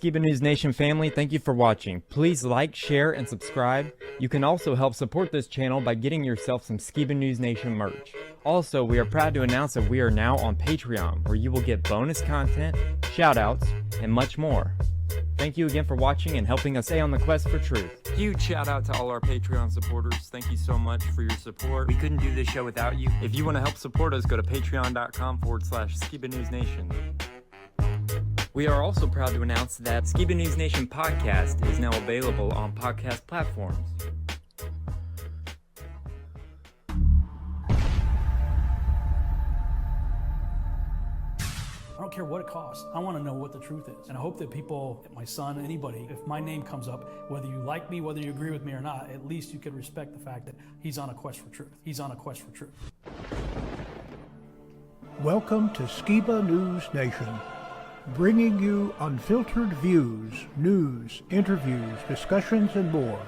Skiba News Nation family, thank you for watching. Please like, share, and subscribe. You can also help support this channel by getting yourself some Skiba News Nation merch. Also, we are proud to announce that we are now on Patreon, where you will get bonus content, shoutouts, and much more. Thank you again for watching and helping us stay on the quest for truth. Huge shout out to all our Patreon supporters. Thank you so much for your support. We couldn't do this show without you. If you want to help support us, go to patreon.com/Skiba News Nation. We are also proud to announce that Skiba News Nation podcast is now available on podcast platforms. I don't care what it costs. I want to know what the truth is. And I hope that people, my son, anybody, if my name comes up, whether you like me, whether you agree with me or not, at least you can respect the fact that he's on a quest for truth. He's on a quest for truth. Welcome to Skiba News Nation, bringing you unfiltered views, news, interviews, discussions, and more.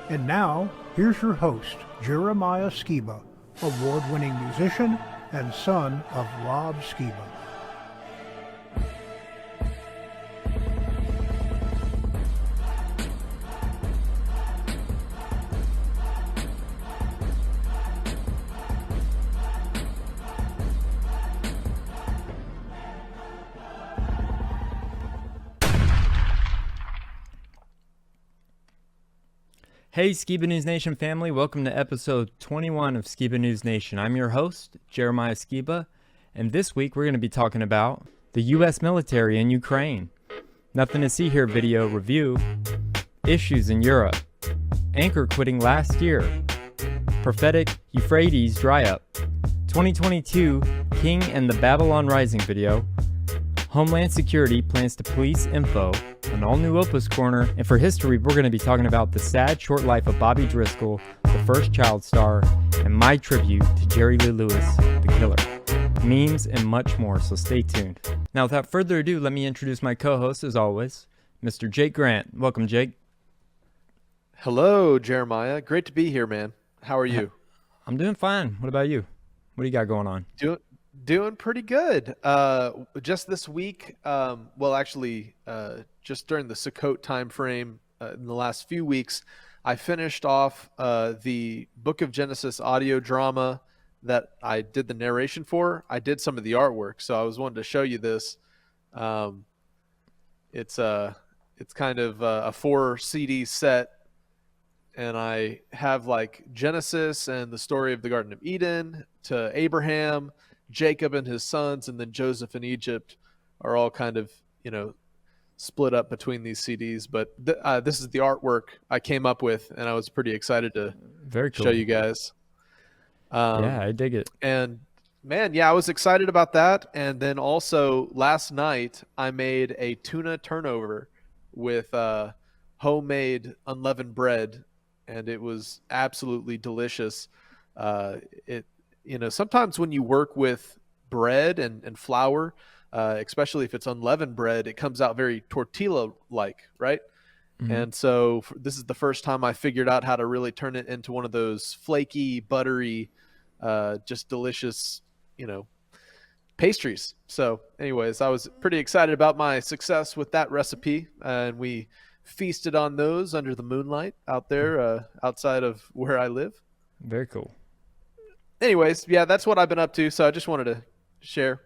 And now, here's your host, Jeremiah Skiba, award-winning musician and son of Rob Skiba. Hey Skiba News Nation family, welcome to episode 21 of Skiba News Nation. I'm your host, Jeremiah Skiba, and this week we're going to be talking about the U.S. military in Ukraine. Nothing to see here video review, issues in Europe, Anchor quitting last year, Prophetic Euphrates dry up, 2022 King and the Babylon Rising video, Homeland Security plans to police info, an all-new OPA'S corner, and for history, we're going to be talking about the sad short life of Bobby Driscoll, the first child star, and my tribute to Jerry Lee Lewis, the killer. Memes and much more, so stay tuned. Now, without further ado, let me introduce my co-host, as always, Mr. Jake Grant. Welcome, Jake. Hello, Jeremiah. Great to be here, man. How are you? I'm doing fine. What about you? What do you got going on? Doing pretty good. Just this week, just during the Sukkot time frame in the last few weeks, I finished off the Book of Genesis audio drama that I did the narration for. I did some of the artwork, so I was wanting to show you this. It's kind of a 4 CD set, and I have like Genesis and the story of the Garden of Eden to Abraham, Jacob and his sons, and then Joseph in Egypt are all kind of, split up between these CDs. But this is the artwork I came up with, and I was pretty excited to show you guys. Yeah, I dig it. And man, yeah, I was excited about that. And then also last night I made a tuna turnover with homemade unleavened bread, and it was absolutely delicious. Sometimes when you work with bread and flour, especially if it's unleavened bread, it comes out very tortilla-like, right? Mm-hmm. And so this is the first time I figured out how to really turn it into one of those flaky, buttery, just delicious, pastries. So anyways, I was pretty excited about my success with that recipe, and we feasted on those under the moonlight out there outside of where I live. Very cool. Anyways, yeah, that's what I've been up to, so I just wanted to share.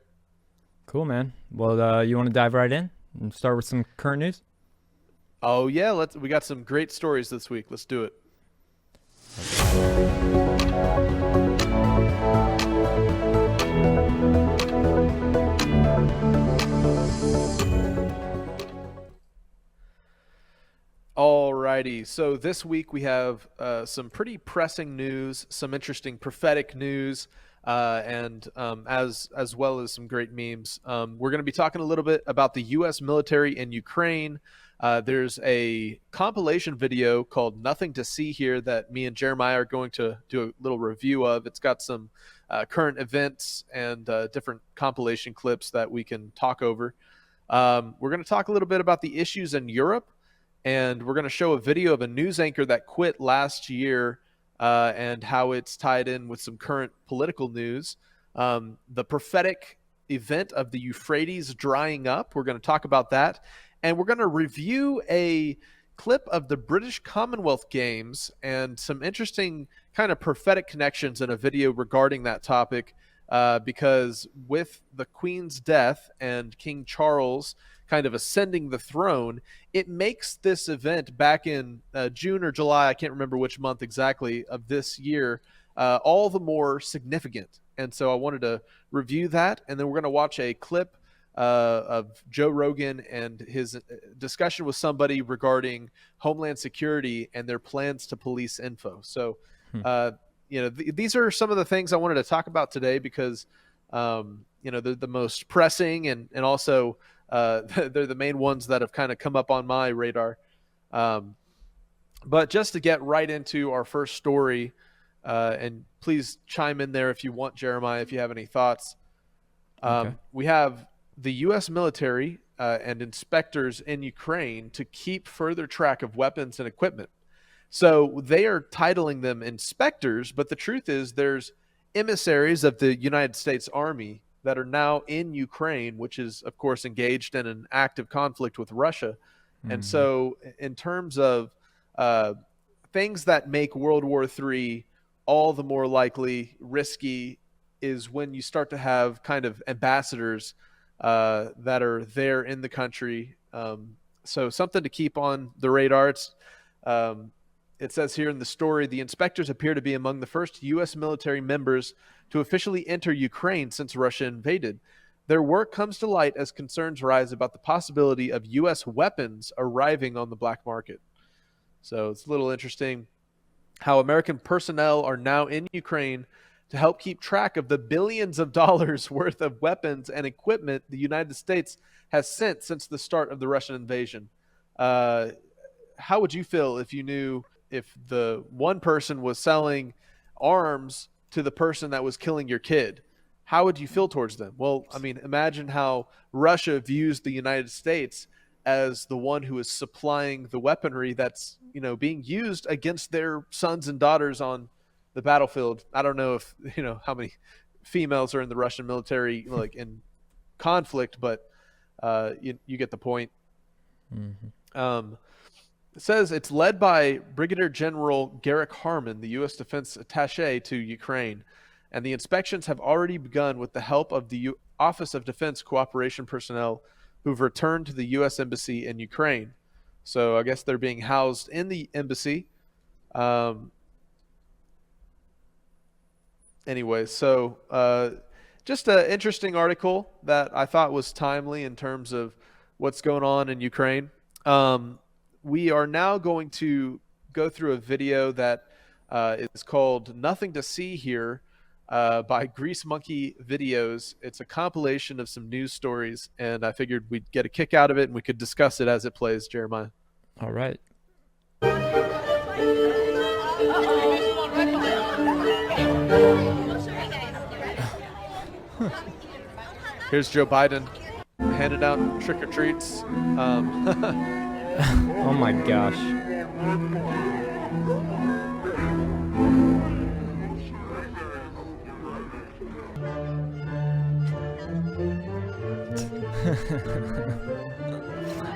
Cool, man. Well, you want to dive right in and start with some current news? Oh, yeah, we got some great stories this week. Let's do it. Alrighty, so this week we have some pretty pressing news, some interesting prophetic news, and as well as some great memes. We're going to be talking a little bit about the U.S. military in Ukraine. There's a compilation video called Nothing to See Here that me and Jeremiah are going to do a little review of. It's got some current events and different compilation clips that we can talk over. We're going to talk a little bit about the issues in Europe. And we're going to show a video of a news anchor that quit last year and how it's tied in with some current political news. The prophetic event of the Euphrates drying up, we're going to talk about that. and we're going to review a clip of the British Commonwealth Games and some interesting kind of prophetic connections in a video regarding that topic, because with the Queen's death and King Charles kind of ascending the throne, it makes this event back in June or July, I can't remember which month exactly, of this year, all the more significant. And so I wanted to review that, and then we're going to watch a clip of Joe Rogan and his discussion with somebody regarding Homeland Security and their plans to police info. So, these are some of the things I wanted to talk about today because, they're the most pressing and also they're the main ones that have kind of come up on my radar. But just to get right into our first story, and please chime in there if you want, Jeremiah, if you have any thoughts. Okay. We have the U.S. military and inspectors in Ukraine to keep further track of weapons and equipment. So they are titling them inspectors, but the truth is there's emissaries of the United States Army that are now in Ukraine, which is, of course, engaged in an active conflict with Russia. And so in terms of things that make World War III all the more likely, risky, is when you start to have kind of ambassadors that are there in the country. So something to keep on the radar. It says here in the story, the inspectors appear to be among the first U.S. military members to officially enter Ukraine since Russia invaded. Their work comes to light as concerns rise about the possibility of U.S. weapons arriving on the black market. So it's a little interesting how American personnel are now in Ukraine to help keep track of the billions of dollars worth of weapons and equipment the United States has sent since the start of the Russian invasion. How would you feel if you knew if the one person was selling arms to the person that was killing your kid? How would you feel towards them? Well, I mean, imagine how Russia views the United States as the one who is supplying the weaponry that's, being used against their sons and daughters on the battlefield. I don't know if, how many females are in the Russian military, like in conflict, but you get the point. It says it's led by Brigadier General Garrick Harmon, the U.S. Defense Attaché to Ukraine, and the inspections have already begun with the help of the Office of Defense Cooperation personnel who've returned to the U.S. Embassy in Ukraine. So I guess they're being housed in the embassy. Anyway, so just an interesting article that I thought was timely in terms of what's going on in Ukraine. We are now going to go through a video that is called Nothing to See Here by Grease Monkey Videos. It's a compilation of some news stories, and I figured we'd get a kick out of it and we could discuss it as it plays, Jeremiah. All right. Here's Joe Biden handing out trick-or-treats. Oh my gosh.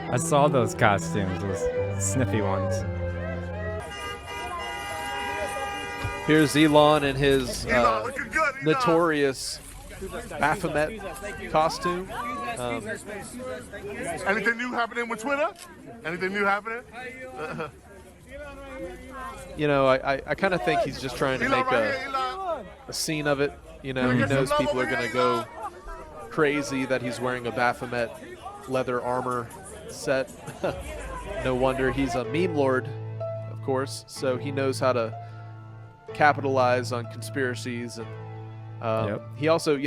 I saw those costumes, those sniffy ones. Here's Elon in his notorious Baphomet costume. Anything new happening with Twitter? Anything new happening? I kind of think he's just trying to make a scene of it. He knows people are going to go crazy that he's wearing a Baphomet leather armor set. No wonder he's a meme lord, of course, so he knows how to capitalize on conspiracies. And he also,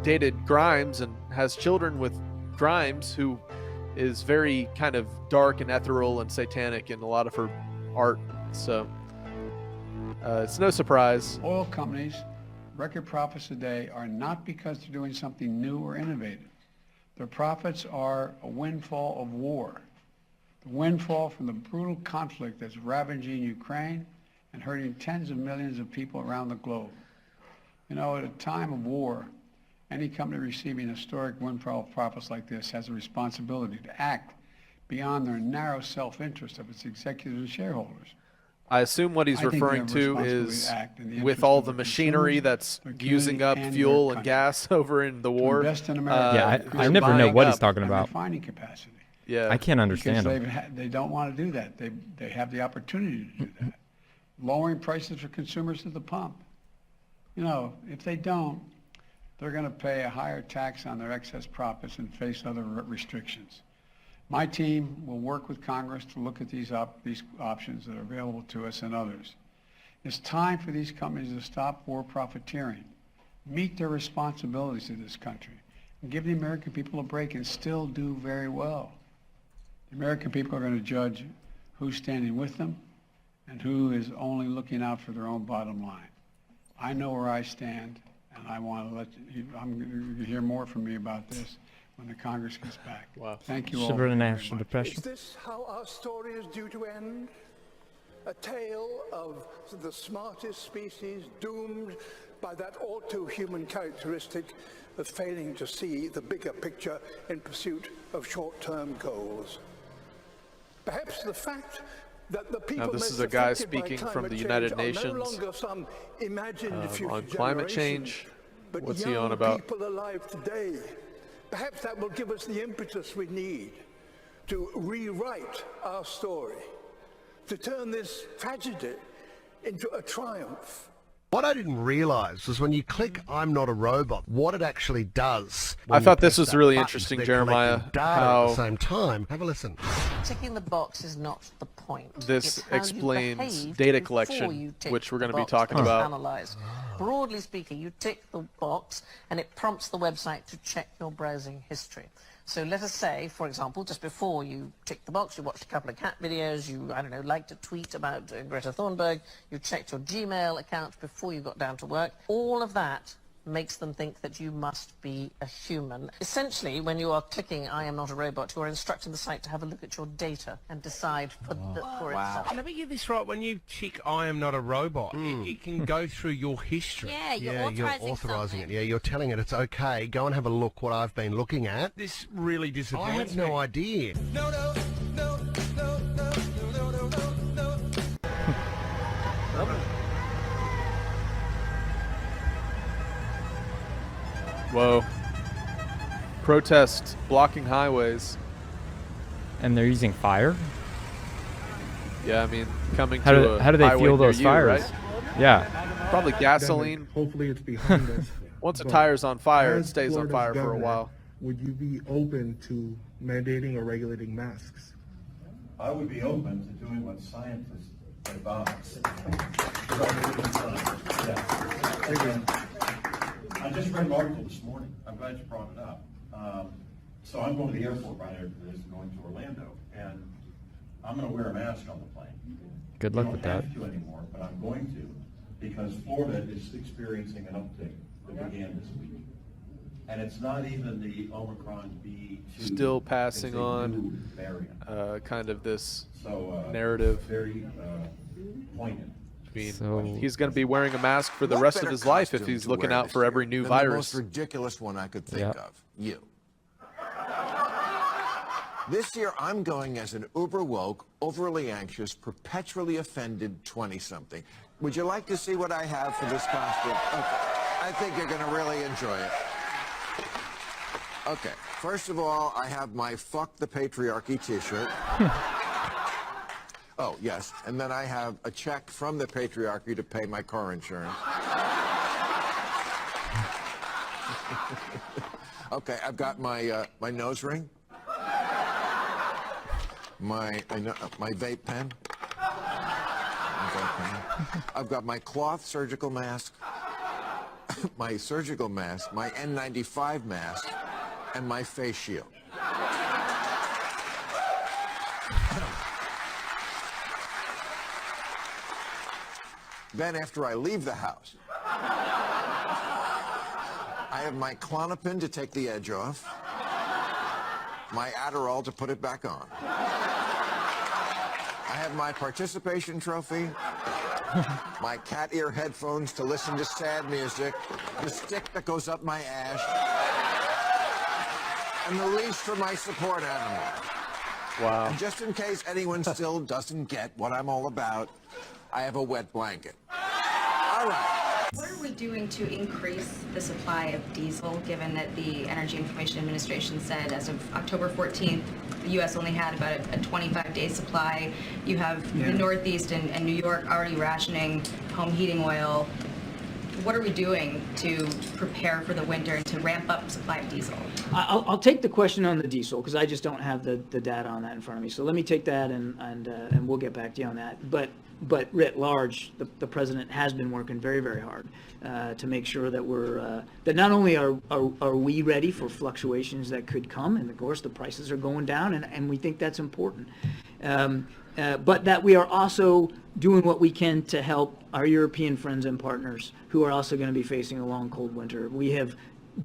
dated Grimes and has children with Grimes, who is very kind of dark and ethereal and satanic in a lot of her art. So it's no surprise. Oil companies' record profits today are not because they're doing something new or innovative. Their profits are a windfall of war. The windfall from the brutal conflict that's ravaging Ukraine and hurting tens of millions of people around the globe. At a time of war, any company receiving historic windfall profits like this has a responsibility to act beyond their narrow self-interest of its executives and shareholders. I assume what he's I think we referring have a to responsibility is to act in the with interest all of the the machinery consumers, that's their using community, up and fuel their and country. gas over in the To war. invest in America. Yeah, I they're never know buying what he's up. talking And about. refining capacity. Yeah, I can't understand Because him. they don't want to do that. They have the opportunity to do that. Lowering prices for consumers at the pump. You know, if they don't, they're going to pay a higher tax on their excess profits and face other restrictions. My team will work with Congress to look at these options that are available to us and others. It's time for these companies to stop war profiteering, meet their responsibilities to this country, and give the American people a break and still do very well. The American people are going to judge who's standing with them and who is only looking out for their own bottom line. I know where I stand, and I want to let you, I'm going to hear more from me about this when the Congress gets back. Wow. Thank you all. Shiver very, in very national much. depression. Is this how our story is due to end? A tale of the smartest species doomed by that all-too-human characteristic of failing to see the bigger picture in pursuit of short-term goals. Perhaps the fact that the people Now, this most is a guy affected by speaking from climate the change United are Nations, no longer some imagined future on climate generation, change. but What's he young on about? people alive today. Perhaps that will give us the impetus we need to rewrite our story, to turn this tragedy into a triumph. What I didn't realise was when you click I'm not a robot, what it actually does. I thought this was really interesting, Jeremiah, Data at how the same time. Have a listen. Ticking the box is not the point. this It's how you explains behave data before collection, you tick which we're the going to be box talking that is about. analysed. Broadly speaking, you tick the box and it prompts the website to check your browsing history. So let us say, for example, just before you tick the box, you watched a couple of cat videos, you, I don't know, liked a tweet about Greta Thunberg, you checked your Gmail account before you got down to work. All of that makes them think that you must be a human. Essentially, when you are clicking I am not a robot, you are instructing the site to have a look at your data and decide for itself. Let me get this right. When you tick I am not a robot, it can go through your history. Yeah, you're You're authorizing authorising something. it. Yeah, you're telling it it's okay. Go and have a look what I've been looking at. This really I disappoints had no me. idea. Whoa. Protest blocking highways. And they're using fire? Yeah, I mean, coming How to do, a how do they highway fuel near those you, fires? right? Yeah. Probably gasoline. Hopefully it's behind us. Once a But tire's on fire, it as stays on Florida's fire for a governor, while. Would you be open to mandating or regulating masks? I would be open to doing what scientists advise. I just read an article this morning. I'm glad you brought it up. So I'm going to the airport right after this, going to Orlando, and I'm going to wear a mask on the plane. Good luck with I don't that. have to anymore, but I'm going to, because Florida is experiencing an uptick that began this week. And it's not even the Omicron B2. Still passing it's a on new variant. kind of this So, narrative. very poignant. I mean, So- he's going to be wearing a mask for the rest of his life if he's looking out for every new virus. The most ridiculous one I could think Yeah. of. You. This year, I'm going as an uber woke, overly anxious, perpetually offended 20-something. Would you like to see what I have for this costume? Okay. I think you're going to really enjoy it. Okay. First of all, I have my Fuck the Patriarchy t-shirt. Oh, yes. And then I have a check from the patriarchy to pay my car insurance. Okay, I've got my my nose ring, my vape pen. I've got my cloth surgical mask, my surgical mask, my N95 mask, and my face shield. Then after I leave the house, I have my Klonopin to take the edge off, my Adderall to put it back on. I have my participation trophy, my cat ear headphones to listen to sad music, the stick that goes up my ass, and the leash for my support animal. Wow. And just in case anyone still doesn't get what I'm all about, I have a wet blanket. All right. What are we doing to increase the supply of diesel, given that the Energy Information Administration said as of October 14th, the U.S. only had about a 25-day supply? You have the Northeast and New York already rationing home heating oil. What are we doing to prepare for the winter and to ramp up supply of diesel? I'll take the question on the diesel because I just don't have the data on that in front of me. So let me take that and we'll get back to you on that. But writ large, the president has been working very, very hard to make sure that we're that not only are we ready for fluctuations that could come, and of course the prices are going down, and we think that's important. But that we are also doing what we can to help our European friends and partners who are also going to be facing a long, cold winter. We have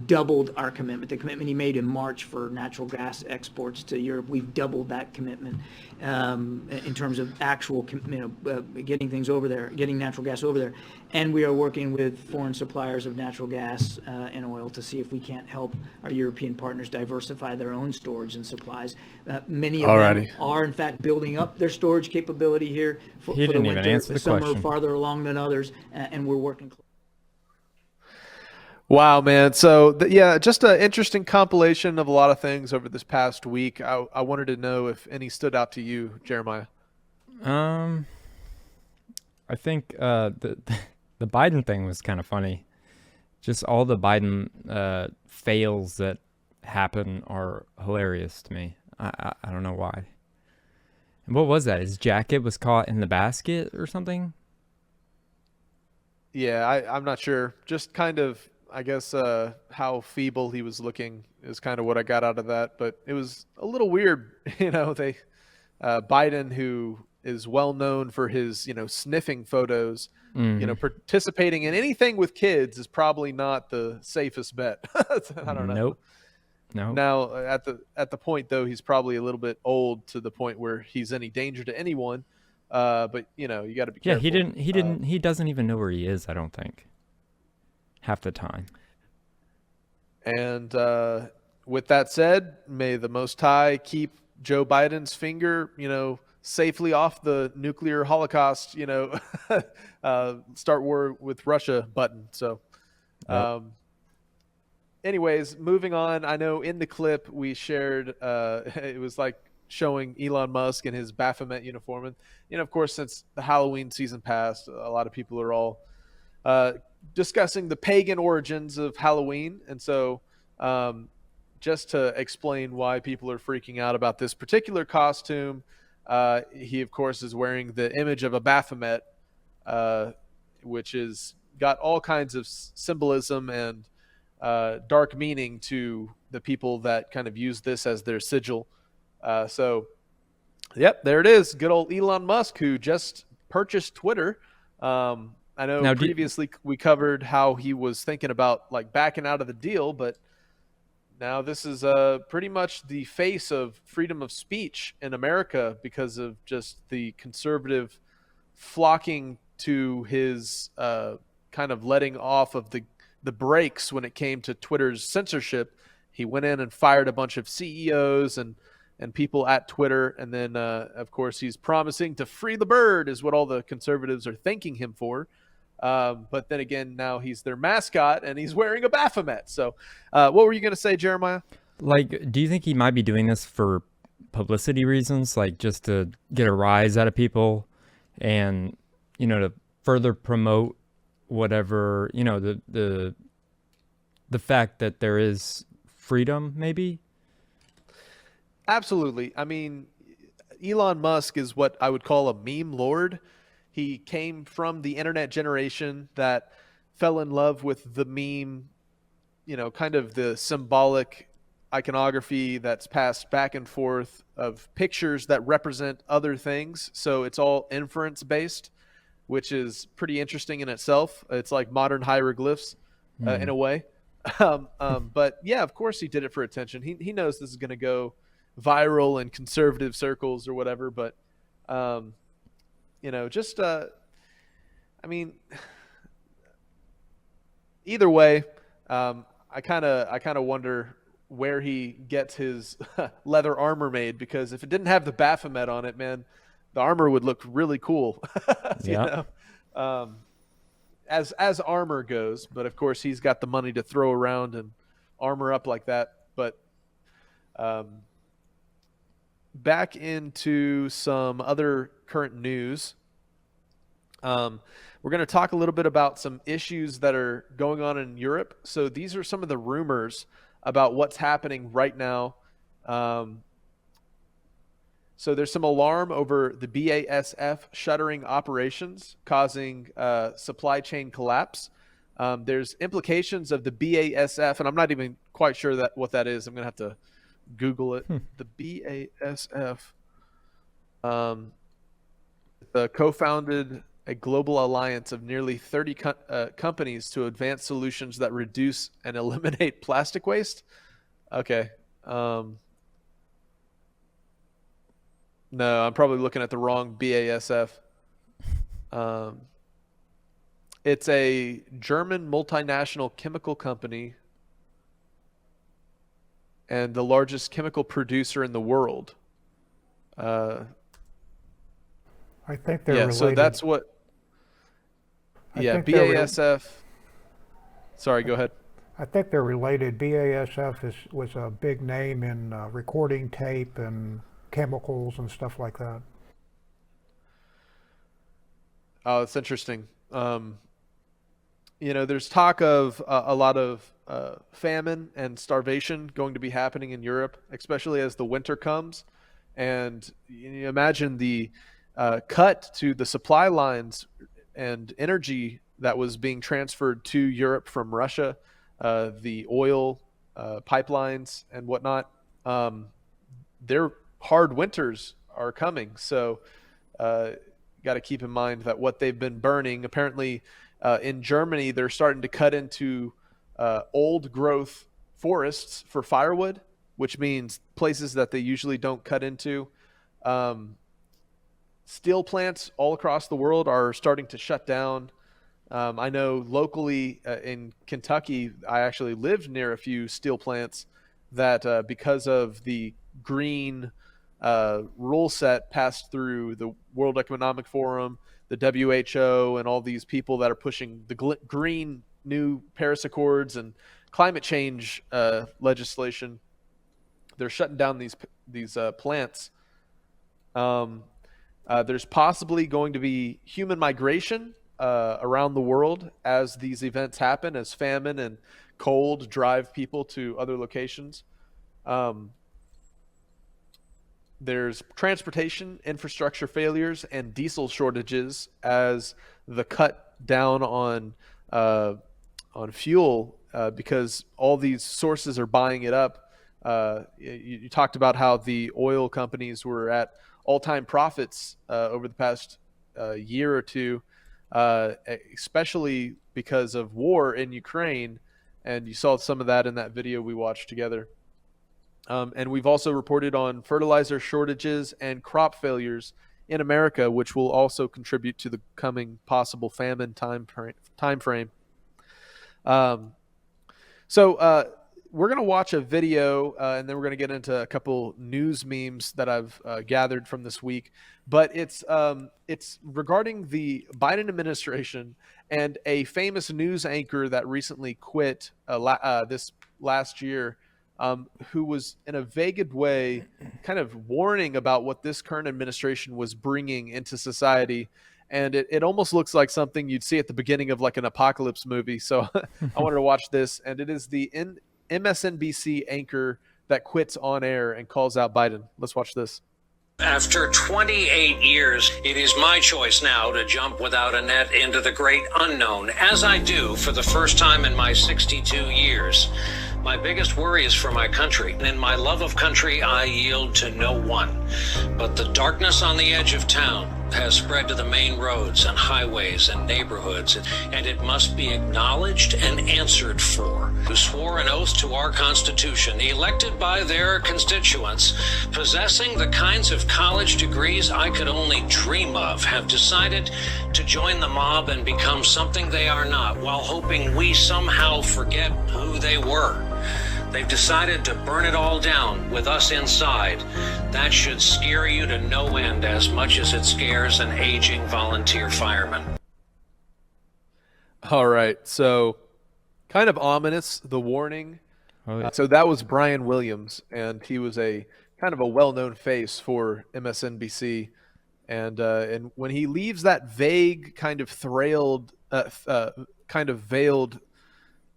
doubled our commitment. The commitment he made in March for natural gas exports to Europe, we've doubled that commitment in terms of actual, getting things over there, getting natural gas over there. And we are working with foreign suppliers of natural gas and oil to see if we can't help our European partners diversify their own storage and supplies. Many of them are, in fact, building up their storage capability here for the winter. Some are farther along than others, and we're working closely. Wow, man. So, yeah, just an interesting compilation of a lot of things over this past week. I wanted to know if any stood out to you, Jeremiah. I think the Biden thing was kind of funny. Just all the Biden fails that happen are hilarious to me. I don't know why. And what was that? His jacket was caught in the basket or something? Yeah, I'm not sure. Just kind of, I guess, how feeble he was looking is kind of what I got out of that. But it was a little weird, Biden, who is well known for his, sniffing photos, participating in anything with kids is probably not the safest bet. I don't know. Nope. No. Now at the point though, he's probably a little bit old to the point where he's any danger to anyone. But you got to be careful. Yeah, he doesn't even know where he is, I don't think. Half the time. And with that said, may the Most High keep Joe Biden's finger, safely off the nuclear holocaust, start war with Russia button. So, anyways, moving on. I know in the clip we shared, it was like showing Elon Musk in his Baphomet uniform. And, of course, since the Halloween season passed, a lot of people are all discussing the pagan origins of Halloween. And so just to explain why people are freaking out about this particular costume, he, of course, is wearing the image of a Baphomet, which is got all kinds of symbolism and dark meaning to the people that kind of use this as their sigil. So, yep, there it is. Good old Elon Musk, who just purchased Twitter. I know now, previously we covered how he was thinking about like backing out of the deal, but now this is pretty much the face of freedom of speech in America because of just the conservative flocking to his kind of letting off of the brakes when it came to Twitter's censorship. He went in and fired a bunch of CEOs and people at Twitter. And then, of course, he's promising to free the bird is what all the conservatives are thanking him for. But then again, now he's their mascot and he's wearing a Baphomet. So what were you going to say, Jeremiah? Like, do you think he might be doing this for publicity reasons, like just to get a rise out of people and, to further promote whatever, the fact that there is freedom, maybe? Absolutely. I mean, Elon Musk is what I would call a meme lord. He came from the internet generation that fell in love with the meme, kind of the symbolic iconography that's passed back and forth of pictures that represent other things. So it's all inference based, which is pretty interesting in itself. It's like modern hieroglyphs in a way. But yeah, of course he did it for attention. He knows this is going to go viral in conservative circles or whatever, but I mean, either way, I kind of wonder where he gets his leather armor made, because if it didn't have the Baphomet on it, man, the armor would look really cool. You know? As armor goes, but of course he's got the money to throw around and armor up like that. But back into some other current news. We're going to talk a little bit about some issues that are going on in Europe. So these are some of the rumors about what's happening right now. So there's some alarm over the BASF shuttering operations, causing supply chain collapse. There's implications of the BASF, and I'm not even quite sure what that is. I'm going to have to Google it. The BASF, co-founded a global alliance of nearly 30 companies to advance solutions that reduce and eliminate plastic waste. Okay. No, I'm probably looking at the wrong BASF. It's a German multinational chemical company and the largest chemical producer in the world. I think they're related. So that's what. BASF. Sorry, go ahead. I think they're related. BASF was a big name in recording tape and chemicals and stuff like that. Oh, it's interesting. There's talk of a lot of famine and starvation going to be happening in Europe, especially as the winter comes. And you imagine the cut to the supply lines and energy that was being transferred to Europe from Russia, the oil pipelines and whatnot. Their hard winters are coming. So got to keep in mind that what they've been burning, apparently in Germany, they're starting to cut into old growth forests for firewood, which means places that they usually don't cut into. Steel plants all across the world are starting to shut down. I know locally in Kentucky, I actually lived near a few steel plants that because of the green rule set passed through the World Economic Forum, the WHO, and all these people that are pushing the green new Paris Accords and climate change legislation, they're shutting down these plants. There's possibly going to be human migration around the world as these events happen, as famine and cold drive people to other locations. There's transportation infrastructure failures and diesel shortages as the cut down on fuel because all these sources are buying it up. You talked about how the oil companies were at all-time profits over the past year or two, especially because of war in Ukraine. And you saw some of that in that video we watched together. And we've also reported on fertilizer shortages and crop failures in America, which will also contribute to the coming possible famine time frame. So we're going to watch a video, and then we're going to get into a couple news memes that I've gathered from this week. But it's regarding the Biden administration and a famous news anchor that recently quit this last year, who was in a vague way kind of warning about what this current administration was bringing into society. And it almost looks like something you'd see at the beginning of like an apocalypse movie. So I wanted to watch this. And it is the MSNBC anchor that quits on air and calls out Biden. Let's watch this. After 28 years, it is my choice now to jump without a net into the great unknown, as I do for the first time in my 62 years. My biggest worry is for my country, and in my love of country, I yield to no one. But the darkness on the edge of town has spread to the main roads and highways and neighborhoods, and it must be acknowledged and answered for. Who swore an oath to our Constitution, elected by their constituents, possessing the kinds of college degrees I could only dream of, have decided to join the mob and become something they are not, while hoping we somehow forget who they were. They've decided to burn it all down with us inside. That should scare you to no end as much as it scares an aging volunteer fireman. All right, so kind of ominous, the warning. So that was Brian Williams, and he was a kind of a well-known face for MSNBC. And when he leaves that vague, kind of veiled,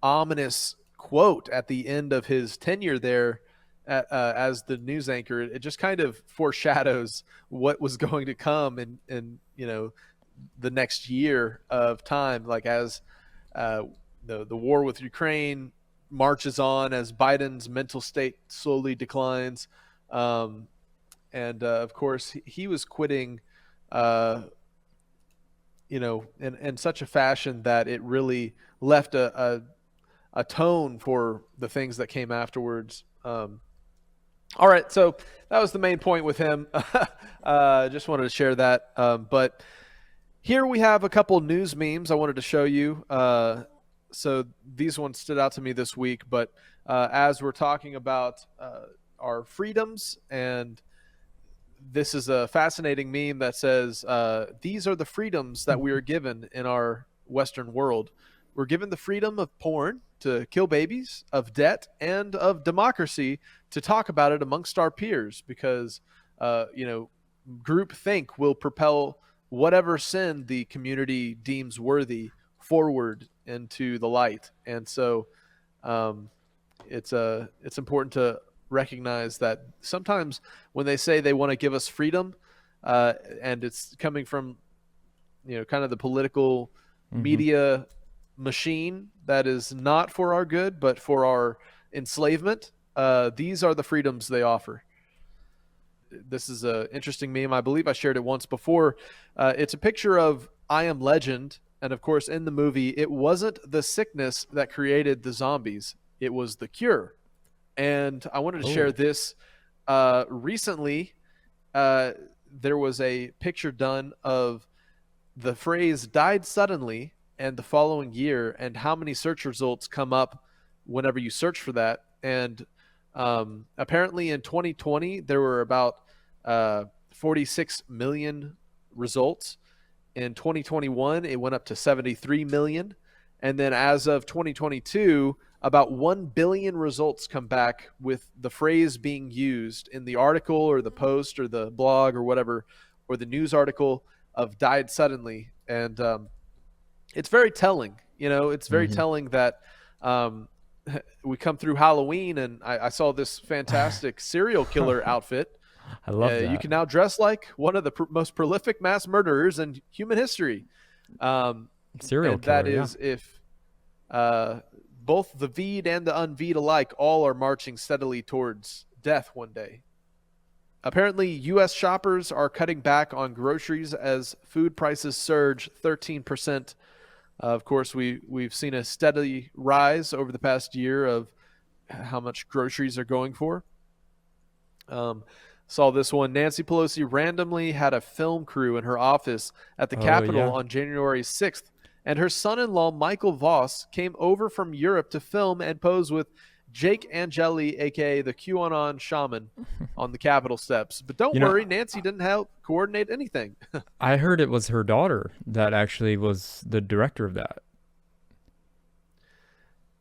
ominous quote at the end of his tenure there as the news anchor, it just kind of foreshadows what was going to come in the next year of time, like as the war with Ukraine marches on, as Biden's mental state slowly declines. And of course, he was quitting, in such a fashion that it really left a tone for the things that came afterwards. All right, so that was the main point with him. Just wanted to share that. But here we have a couple news memes I wanted to show you. So these ones stood out to me this week. But as we're talking about our freedoms, and this is a fascinating meme that says, these are the freedoms that we are given in our Western world. We're given the freedom of porn to kill babies, of debt, and of democracy to talk about it amongst our peers, because, groupthink will propel whatever sin the community deems worthy forward into the light. And so it's important to recognize that sometimes when they say they want to give us freedom, and it's coming from, kind of the political media machine that is not for our good, but for our enslavement, these are the freedoms they offer. This is an interesting meme. I believe I shared it once before. It's a picture of I Am Legend. And of course, in the movie, it wasn't the sickness that created the zombies. It was the cure. And I wanted to share this. Recently, there was a picture done of the phrase died suddenly and the following year, and how many search results come up whenever you search for that. And apparently in 2020, there were about 46 million results. In 2021, it went up to 73 million. And then as of 2022, about 1 billion results come back with the phrase being used in the article or the post or the blog or whatever, or the news article of died suddenly. And it's very telling. It's very telling that we come through Halloween, and I saw this fantastic serial killer outfit. I love that. You can now dress like one of the most prolific mass murderers in human history. Serial killer, that is, if both the V'd and the unV'd alike all are marching steadily towards death one day. Apparently, U.S. shoppers are cutting back on groceries as food prices surge 13%. Of course, we've seen a steady rise over the past year of how much groceries are going for. Saw this one. Nancy Pelosi randomly had a film crew in her office at the Capitol on January 6th, and her son-in-law, Michael Voss, came over from Europe to film and pose with Jake Angeli, a.k.a. the QAnon shaman, on the Capitol steps. But don't worry, Nancy didn't help coordinate anything. I heard it was her daughter that actually was the director of that.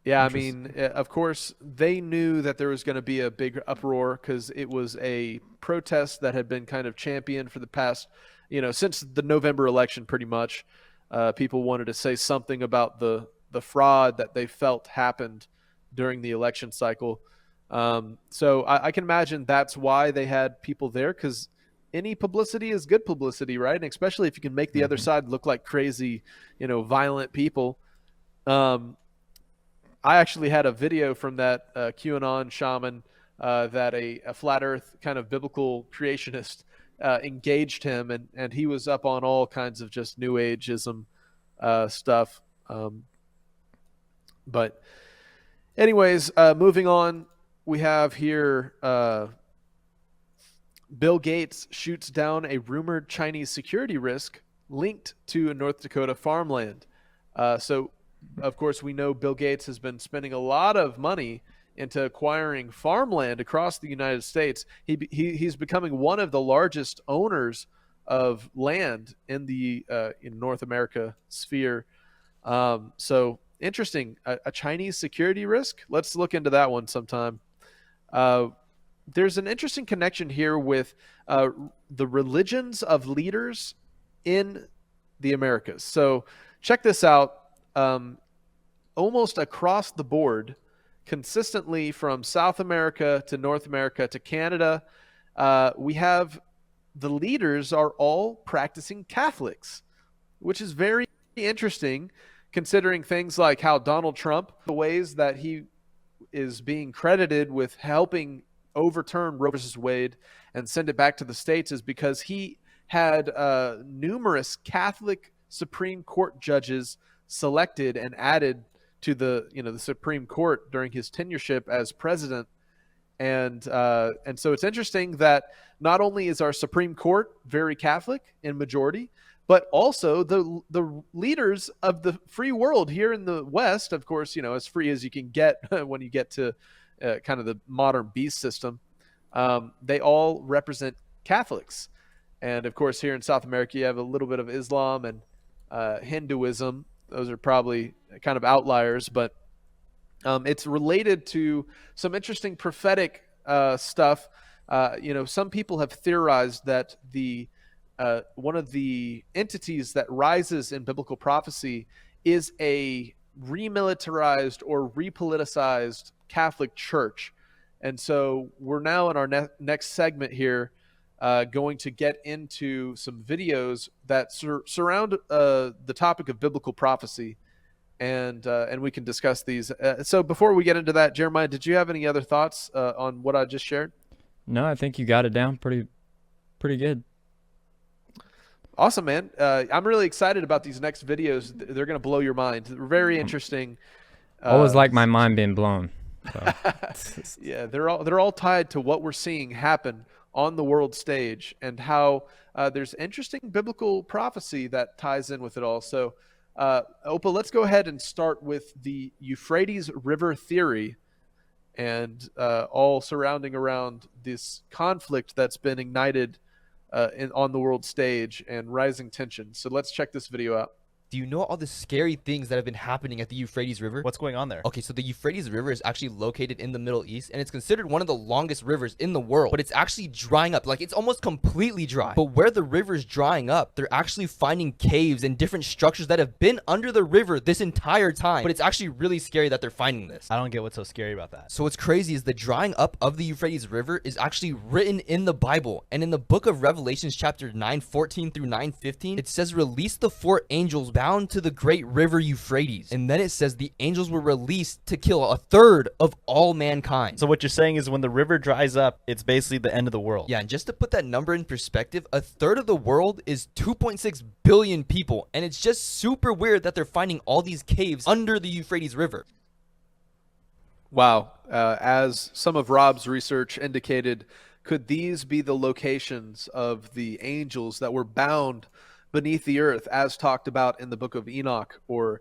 Yeah, I mean, of course, they knew that there was going to be a big uproar because it was a protest that had been kind of championed for the past, since the November election, pretty much. People wanted to say something about the fraud that they felt happened during the election cycle. So I can imagine that's why they had people there, because any publicity is good publicity, right? And especially if you can make the other side look like crazy, violent people. I actually had a video from that QAnon shaman that a flat earth kind of biblical creationist engaged him, and he was up on all kinds of just new ageism stuff. But anyways, moving on, we have here Bill Gates shoots down a rumored Chinese security risk linked to a North Dakota farmland. So, of course, we know Bill Gates has been spending a lot of money into acquiring farmland across the United States. He's becoming one of the largest owners of land in the in North America sphere. So interesting, a Chinese security risk. Let's look into that one sometime. There's an interesting connection here with the religions of leaders in the Americas. So check this out. Almost across the board, consistently from South America to North America to Canada, we have the leaders are all practicing Catholics, which is very interesting considering things like how Donald Trump, the ways that he is being credited with helping overturn Roe versus Wade and send it back to the states, is because he had numerous Catholic Supreme Court judges selected and added to the Supreme Court during his tenureship as president. And so it's interesting that not only is our Supreme Court very Catholic in majority, but also the leaders of the free world here in the West, of course, as free as you can get when you get to kind of the modern beast system, they all represent Catholics. And of course, here in South America, you have a little bit of Islam and Hinduism. Those are probably kind of outliers, but it's related to some interesting prophetic stuff. Some people have theorized that one of the entities that rises in biblical prophecy is a remilitarized or repoliticized Catholic Church. And so we're now in our next segment here going to get into some videos that surround the topic of biblical prophecy, and we can discuss these. So before we get into that, Jeremiah, did you have any other thoughts on what I just shared? No, I think you got it down pretty good. Awesome, man. I'm really excited about these next videos. They're going to blow your mind. They're very interesting. Always like my mind being blown. So. Yeah, they're all tied to what we're seeing happen on the world stage, and how there's interesting biblical prophecy that ties in with it all. So, Opa, let's go ahead and start with the Euphrates River theory, and all surrounding around this conflict that's been ignited on the world stage and rising tension. So let's check this video out. Do you know all the scary things that have been happening at the Euphrates River? What's going on there? Okay, so the Euphrates River is actually located in the Middle East, and it's considered one of the longest rivers in the world, but it's actually drying up. Like, it's almost completely dry. But where the river's drying up, they're actually finding caves and different structures that have been under the river this entire time. But it's actually really scary that they're finding this. I don't get what's so scary about that. So what's crazy is the drying up of the Euphrates River is actually written in the Bible. And in the book of Revelations chapter 9:14 through 9:15, it says, "Release the 4 angels bound to the great river Euphrates." And then it says the angels were released to kill 1/3 of all mankind. So what you're saying is when the river dries up, it's basically the end of the world. Yeah, and just to put that number in perspective, 1/3 of the world is 2.6 billion people. And it's just super weird that they're finding all these caves under the Euphrates River. Wow. As some of Rob's research indicated, could these be the locations of the angels that were bound beneath the earth, as talked about in the book of Enoch, or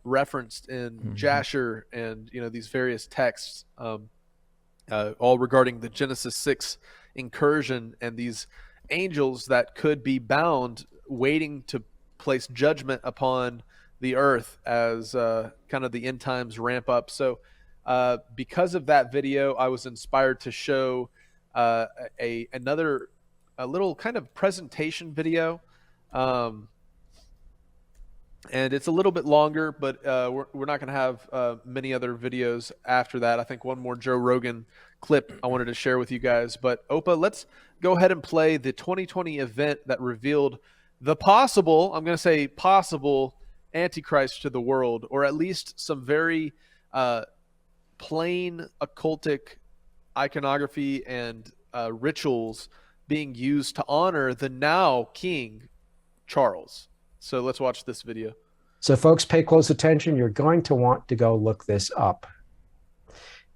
referenced in Jasher, and these various texts, all regarding the Genesis 6 incursion, and these angels that could be bound, waiting to place judgment upon the earth as kind of the end times ramp up. So because of that video, I was inspired to show another little kind of presentation video. And it's a little bit longer, but we're not going to have many other videos after that. I think one more Joe Rogan clip I wanted to share with you guys. But Opa, let's go ahead and play the 2020 event that revealed the possible, I'm going to say possible, Antichrist to the world, or at least some very plain occultic iconography and rituals being used to honor the now King Charles. So let's watch this video. So folks, pay close attention. You're going to want to go look this up.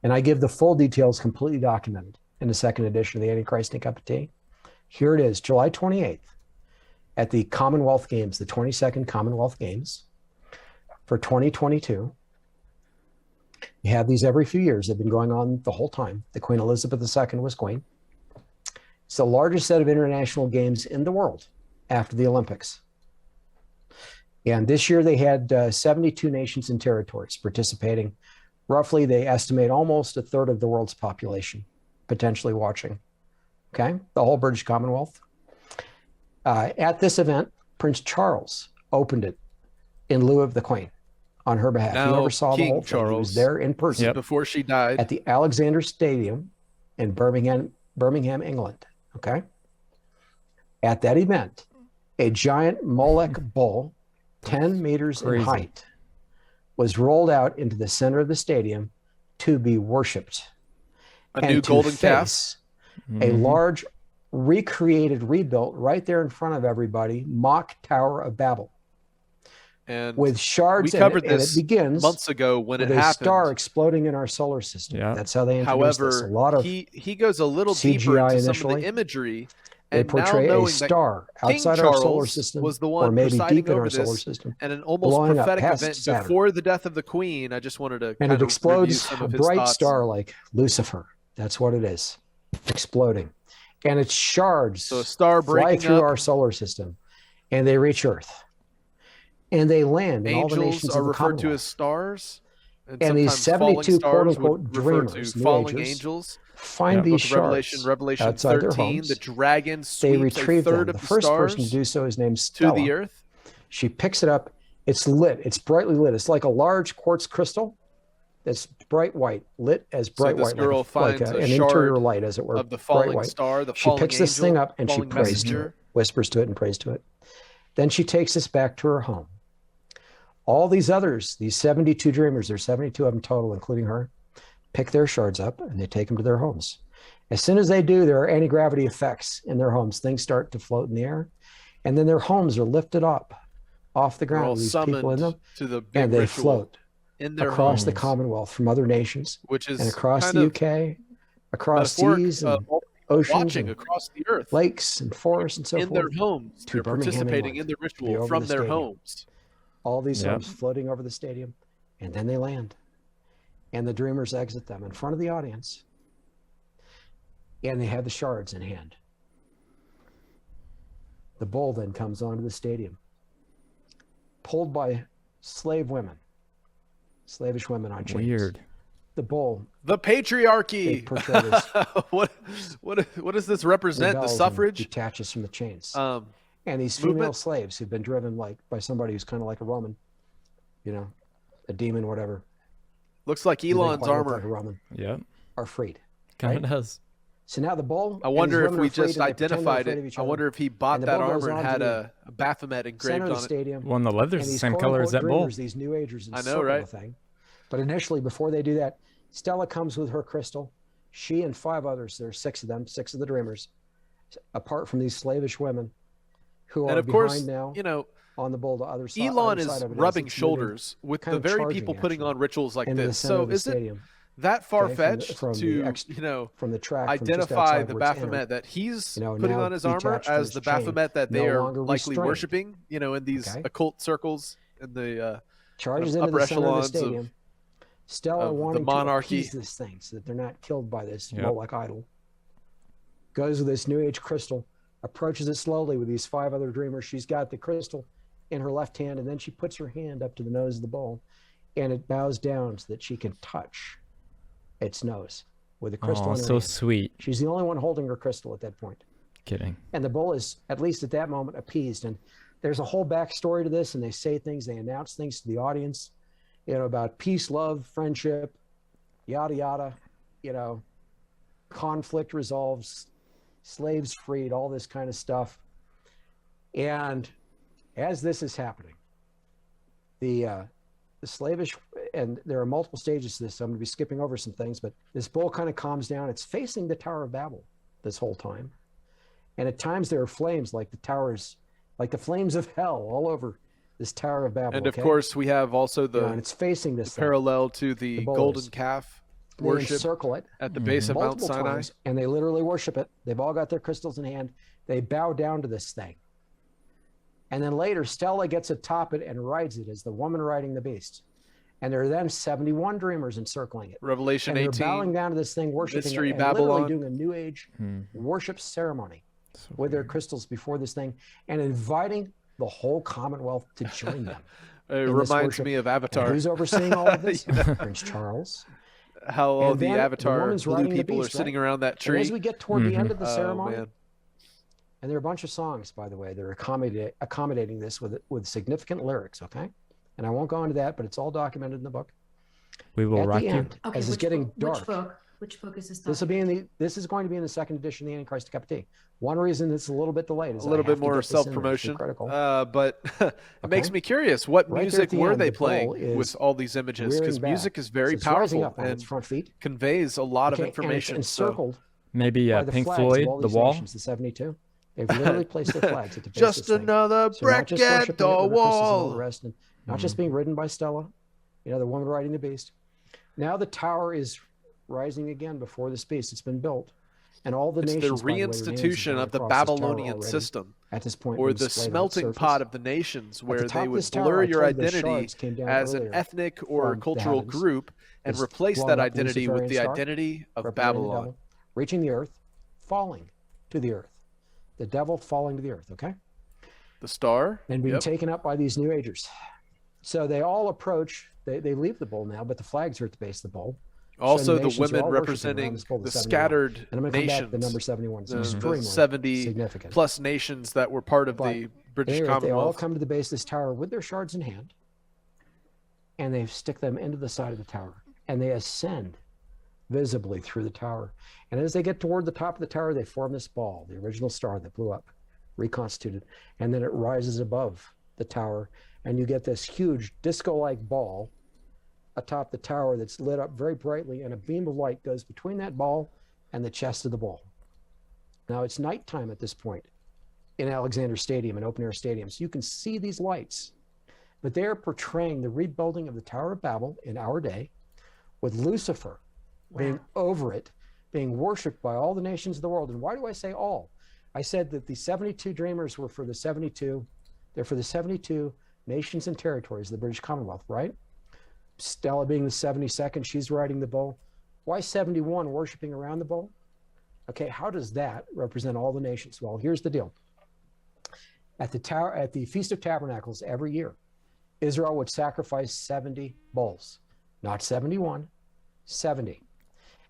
And I give the full details completely documented in the second edition of the Antichrist and Cup of Tea. Here it is, July 28th at the Commonwealth Games, the 22nd Commonwealth Games for 2022. You have these every few years. They've been going on the whole time. The Queen Elizabeth II was queen. It's the largest set of international games in the world after the Olympics. And this year they had 72 nations and territories participating. Roughly, they estimate almost a third of the world's population potentially watching. Okay, the whole British Commonwealth. At this event, Prince Charles opened it in lieu of the Queen on her behalf. Now, He never saw the King whole thing. He was Charles, there in person before she died. at the Alexander Stadium in Birmingham, England. Okay. At that event, a giant Molech bull, 10 meters Crazy. in height, was rolled out into the center of the stadium to be worshipped. A new golden calf. Face a large, recreated, rebuilt, right there in front of everybody, mock Tower of Babel. And with shards we in covered it, and this it begins months ago when it with a happened. star exploding in our solar system. Yeah. That's how they introduced However, this. A lot of he goes a little CGI deeper into some of initially. the imagery. They And portray now a knowing star that King outside our solar Charles system, was the or one maybe presiding deep in over our solar this, system, and an almost blowing up prophetic past event Saturn. before the death of the Queen. I just wanted to And kind it of review explodes some a of his bright thoughts. star like Lucifer. That's what it is, exploding. And its shards So a star fly breaking through up. our solar system, and they reach Earth. And they land in all the Angels nations are of the referred to Commonwealth. as stars, And these sometimes falling 72 stars quote-unquote would refer dreamers, to New falling Agers, angels. find Book these of shards Revelation outside their 13. homes. The dragon They sweeps a retrieve third them. of The the first person to stars do so is named to Stella. the earth. She picks it up. It's lit. It's brightly lit. It's like a large quartz crystal that's bright white, lit as bright this white, girl like finds an a interior shard light, as it were, of the bright falling white. star, the She falling picks this thing angel, up and she falling prays to messenger. it, whispers to it and prays to it. Then she takes this back to her home. All these others, these 72 dreamers, there's 72 of them total, including her, pick their shards up and they take them to their homes. As soon as they do, there are anti-gravity effects in their homes. Things start to float in the air, and then their homes are lifted up off the They're all ground with these people in them, summoned to the big and they ritual float in their across the homes, Commonwealth from other nations, which is and across kind the of UK, across metaphoric seas of and all oceans watching and across the earth lakes and forests and so in forth. their homes. to They're Birmingham, participating in England, the to be ritual over from the their stadium. homes. All these Yep. homes floating over the stadium, and then they land. And the dreamers exit them in front of the audience. And they have the shards in hand. The bull then comes onto the stadium, pulled by slave women, slavish women on chains. Weird. The bull. The patriarchy. They portray this. what does this represent? The rebels and suffrage detaches from the chains. um, And these female movement? slaves who've been driven like by somebody who's kind of like a Roman, you know, a demon, whatever. Looks like Who they Elon's quite look armor. like a Roman, Yep. are freed. Kind of Right? does. So now the bull. I and wonder these if women we are freed just and they pretend they're identified afraid of it. each I other. wonder if he And bought the that bull goes armor and on had to a Baphomet center engraved of the on it. stadium. Well, and the leather's And the these same quote color as unquote that bull. dreamers, these new agers, I know, encircle right? the thing. But initially, before they do that, Stella comes with her crystal. She and 5 others, there's 6 of them, 6 of the dreamers, apart from these slavish women, who And are of course, behind now you know, on the bull to other side. Elon other is side of it rubbing it's moving shoulders with kind the of very charging, people putting actually, on rituals like into the this. center So of the is it stadium. that Okay, far-fetched from to, the from the track from just identify outside the where it's Baphomet entered, that he's you know, putting now on his armor detached from as its the chain, Baphomet that they no are longer likely restrained. worshiping, in these Okay. occult circles in the charges kind of into the upper center of the echelons stadium. Stella of the wanting to monarchy. appease this thing so that they're not killed by this Yep. Moloch idol. Goes with this New Age crystal, approaches it slowly with these 5 other dreamers. She's got the crystal in her left hand, and then she puts her hand up to the nose of the bull, and it bows down so that she can touch its nose with the crystal Oh, in her so hand. sweet. She's the only one holding her crystal at that point. Kidding. And the bull is, at least at that moment, appeased. And there's a whole backstory to this, and they say things, they announce things to the audience, about peace, love, friendship, yada, yada, conflict resolves, slaves freed, all this kind of stuff. And as this is happening, the slavish, and there are multiple stages to this, so I'm going to be skipping over some things, but this bull kind of calms down. It's facing the Tower of Babel this whole time. And at times there are flames like the towers, like the flames of hell all over this Tower of Babel. And of okay? course, we have also the, and it's facing this thing. parallel to the bull golden is. calf They worship encircle it at the base of Mount multiple Sinai. times, and they literally worship it. They've all got their crystals in hand. They bow down to this thing. And then later, Stella gets atop it and rides it as the woman riding the beast. And there are then 71 dreamers encircling it. Revelation and they're 18. bowing down to this thing, worshiping Mystery it, and Babylon. literally doing a New Age worship ceremony with their crystals before this thing, and inviting the whole Commonwealth to join them. It reminds me of Avatar. And who's overseeing all of this? Prince Charles. How all And the then Avatar woman's blue riding the people are beast, sitting right? around that tree. And as we get toward the end of the Oh, ceremony, man. and there are a bunch of songs, by the way, that are accommodating this with significant lyrics, okay? And I won't go into that, but it's all documented in the book. We will At rock the you. end, as it's getting dark. Which book is this? This will be in the. This is going to be in the second edition of the Antichrist Cup of Tea. One reason it's a little bit delayed is A little I bit have to more get this in there. It's self-promotion, critical. but it makes me curious. What Right there music at the were end, they the pole playing is with all these images? Because rearing music back. is very So it's rising powerful up on and its front feet. conveys a lot of Okay, and it's information. so- encircled Maybe by the Pink flags of Floyd, all The these Wall. nations, the 72. They've literally placed their flags at the base Just of this thing. another So not just brick at worshiping the it with their crystals and all wall. the rest, and not just being ridden by Stella, the woman riding the beast. Now the tower is rising again before this beast. It's been built. And all the It's the nations, by the way, their names have reinstitution gone of the across this tower Babylonian already system, at this point or being the displayed on its smelting surface. pot of the nations, At the where top they of would this tower, blur I your told you those identity shards came down as an earlier ethnic or from the cultural heavens. group and This replace blowing that up identity with the Luciferian star, identity of representing the Babylon. devil, reaching the earth, falling to the earth. The devil falling to the earth, okay? The star? And being Yep. taken up by these New Agers. So they all approach, they leave the bowl now, but the flags are at the base of the bowl. Also, showing the nations are women all worshiping around representing this bowl, the 71. scattered And I'm going to come back to nations, the number 71. It's the extremely 70 significant. plus nations that were part of But the British anyway, they all Commonwealth. come to the base of this tower with their shards in hand, and they stick them into the side of the tower, and they ascend visibly through the tower. And as they get toward the top of the tower, they form this ball, the original star that blew up, reconstituted, and then it rises above the tower, and you get this huge disco-like ball atop the tower that's lit up very brightly, and a beam of light goes between that ball and the chest of the ball. Now it's nighttime at this point in Alexander Stadium, an open-air stadium, so you can see these lights, but they're portraying the rebuilding of the Tower of Babel in our day, with Lucifer being over it, being worshipped by all the nations of the world. And why do I say all? I said that the 72 dreamers were for the 72, they're for the 72 nations and territories of the British Commonwealth, right? Stella being the 72nd, she's riding the bowl. Why 71 worshiping around the bowl? Okay, how does that represent all the nations? Well, here's the deal. At the Feast of Tabernacles every year, Israel would sacrifice 70 bulls, not 71, 70.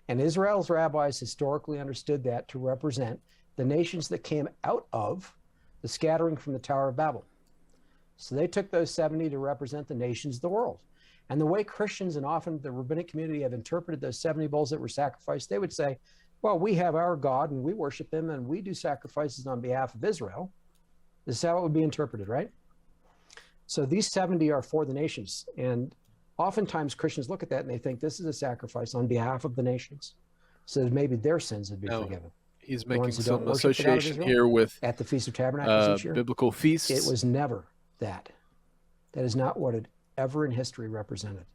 And Israel's rabbis historically understood that to represent the nations that came out of the scattering from the Tower of Babel. So they took those 70 to represent the nations of the world. And the way Christians and often the rabbinic community have interpreted those 70 bulls that were sacrificed, they would say, well, we have our God and we worship him and we do sacrifices on behalf of Israel. This is how it would be interpreted, right? So these 70 are for the nations. And oftentimes Christians look at that and they think this is a sacrifice on behalf of the nations, so that maybe their sins would be forgiven. He's The making ones who don't some worship the God of association Israel here with at the Feast of Tabernacles each year. biblical feasts. It was never that. That is not what it ever in history represented.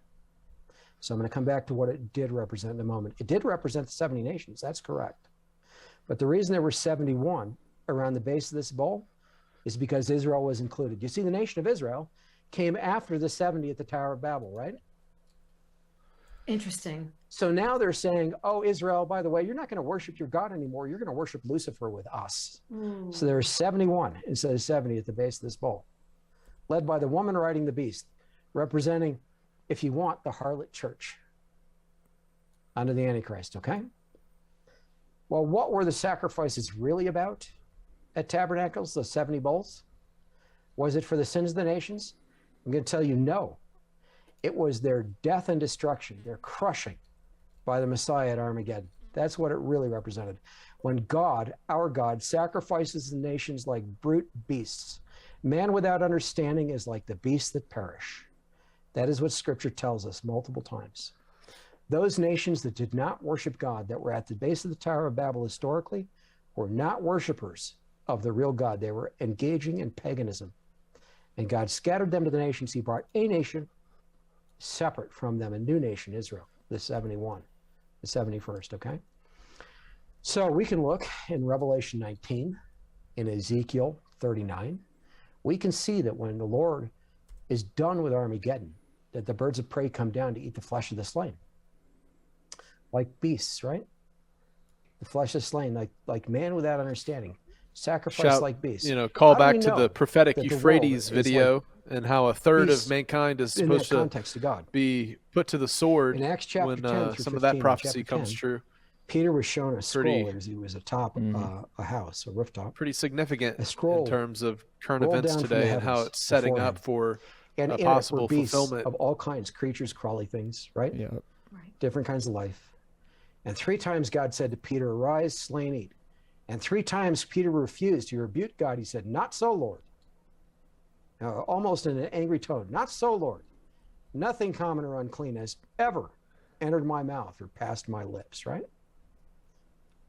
So I'm going to come back to what it did represent in a moment. It did represent the 70 nations. That's correct. But the reason there were 71 around the base of this bowl is because Israel was included. You see, the nation of Israel came after the 70 at the Tower of Babel, right? Interesting. So now they're saying, oh, Israel, by the way, you're not going to worship your God anymore. You're going to worship Lucifer with us. Mm. So there's 71 instead of 70 at the base of this bowl, led by the woman riding the beast, representing, if you want, the harlot church under the Antichrist, okay? Well, what were the sacrifices really about at Tabernacles, the 70 bowls? Was it for the sins of the nations? I'm going to tell you no. It was their death and destruction, their crushing by the Messiah at Armageddon. That's what it really represented. When God, our God, sacrifices the nations like brute beasts, man without understanding is like the beasts that perish. That is what Scripture tells us multiple times. Those nations that did not worship God, that were at the base of the Tower of Babel historically, were not worshipers of the real God. They were engaging in paganism. And God scattered them to the nations. He brought a nation separate from them, a new nation, Israel, the 71, the 71st, okay? So we can look in Revelation 19, in Ezekiel 39. We can see that when the Lord is done with Armageddon, that the birds of prey come down to eat the flesh of the slain. Like beasts, right? The flesh is slain, like man without understanding. Sacrifice like beasts. Call How do back we to know the prophetic that the Euphrates world is video like and how a third beasts of mankind is in that supposed to context to God? be put to the sword In Acts chapter when 10 through some of 15, that in prophecy chapter comes 10, true. Peter was shown a Pretty- scroll as he was atop a house, a rooftop. Pretty significant A scroll in terms of current rolled events down from the today and how heavens it's setting before up him. for And a in it were possible beasts fulfillment. of all kinds, creatures, crawly things, right? Yeah. Different kinds of life. And 3 times God said to Peter, "Arise, slay and eat." And 3 times Peter refused. He rebuked God. He said, "Not so, Lord." Almost in an angry tone. "Not so, Lord. Nothing common or unclean has ever entered my mouth or passed my lips," right?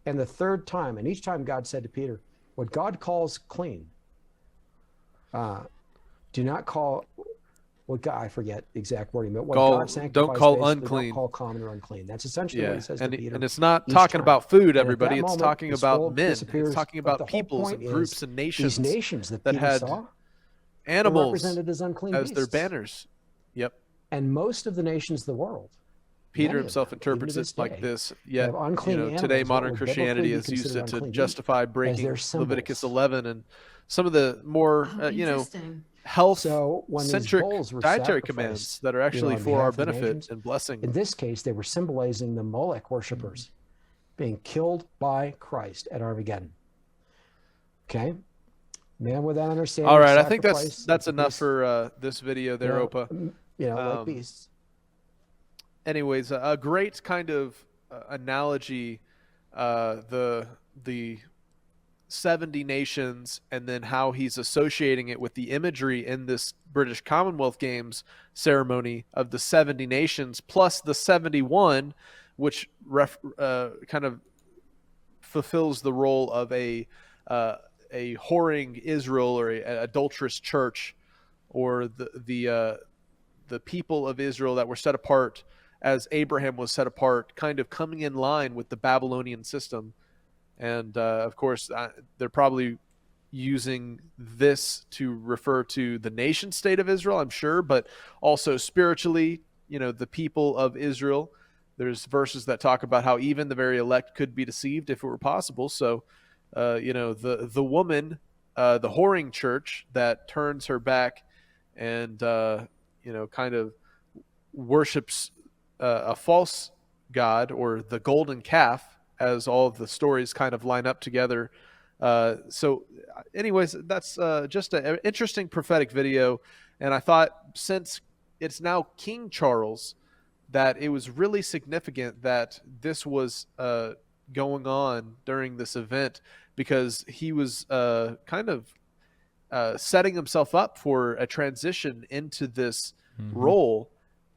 And the 3rd time, and each time God said to Peter, what God calls clean, do not call what God, I forget the exact wording, but what God sanctifies, don't call basically unclean. Don't call common or unclean. That's essentially what he says to Peter. And it's not each talking time. about food, And at everybody. that It's moment, talking the about scroll men. disappears, It's talking but about the whole peoples and point groups is and nations these nations that that Peter had saw were animals represented as unclean as their beasts. banners. Yep. And most of the nations of the world, Peter many of himself them, interprets even to it like day, this. Yet, have unclean today animals, what modern would Christianity biblically be has used considered it to unclean justify beasts as breaking their symbols. Leviticus 11 and some of the more, So when these health-centric bulls were dietary sacrificed, commands that are actually on for our behalf of the benefit nations, and blessing. in this case, they were symbolizing the Molech worshippers being killed by Christ at Armageddon. Okay, man without understanding. All right, I think sacrifice that's like enough beasts, for this video there, Opa. like beasts. Anyways, a great kind of analogy, the 70 nations, and then how he's associating it with the imagery in this British Commonwealth Games ceremony of the 70 nations plus the 71, which kind of fulfills the role of a whoring Israel or an adulterous church, or the people of Israel that were set apart as Abraham was set apart, kind of coming in line with the Babylonian system. And of course, they're probably using this to refer to the nation state of Israel, I'm sure, but also spiritually, the people of Israel. There's verses that talk about how even the very elect could be deceived if it were possible. So, the woman, the whoring church that turns her back and, kind of worships a false god, or the golden calf, as all of the stories kind of line up together. So anyways, that's just an interesting prophetic video. And I thought, since it's now King Charles, that it was really significant that this was going on during this event, because he was kind of setting himself up for a transition into this role.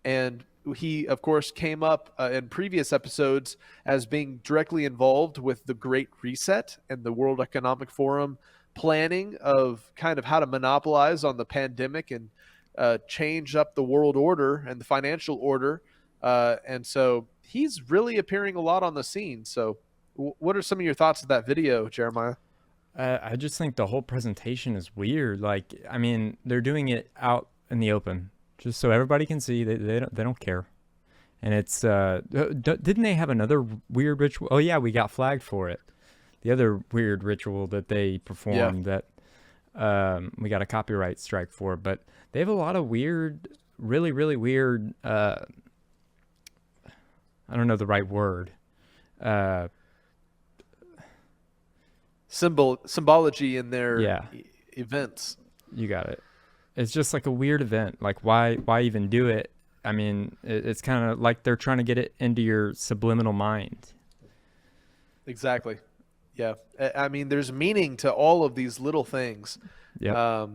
And he, of course, came up in previous episodes as being directly involved with the Great Reset and the World Economic Forum planning of kind of how to monopolize on the pandemic and change up the world order and the financial order. And so he's really appearing a lot on the scene. So what are some of your thoughts of that video, Jeremiah? I just think the whole presentation is weird. Like, I mean, they're doing it out in the open, just so everybody can see. They don't care. And it's didn't they have another weird ritual? Oh yeah, we got flagged for it. The other weird ritual that they performed that we got a copyright strike for. But they have a lot of weird, really, really weird. I don't know the right word. Symbology in their events. You got it. It's just like a weird event. Like, why even do it? I mean, it's kind of like they're trying to get it into your subliminal mind. Exactly. Yeah. I mean, there's meaning to all of these little things. Yeah.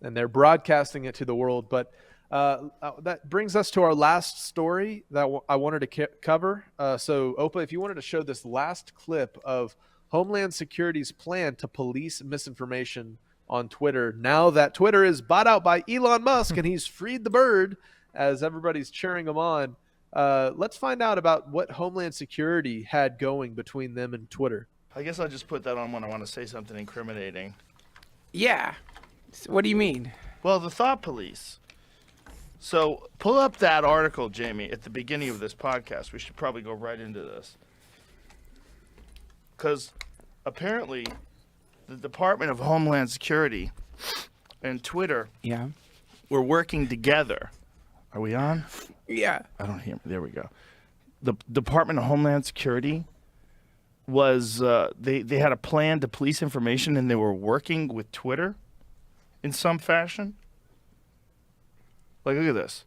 And they're broadcasting it to the world. But that brings us to our last story that I wanted to cover. So, Opa, if you wanted to show this last clip of Homeland Security's plan to police misinformation on Twitter, now that Twitter is bought out by Elon Musk and he's freed the bird, as everybody's cheering him on. Let's find out about what Homeland Security had going between them and Twitter. I guess I'll just put that on when I want to say something incriminating. Yeah. So what do you mean? Well, the thought police. So pull up that article, Jamie, at the beginning of this podcast. We should probably go right into this. Because apparently the Department of Homeland Security and Twitter were working together. Are we on? Yeah. I don't hear. There we go. The Department of Homeland Security was, they had a plan to police information, and they were working with Twitter in some fashion. Like, look at this.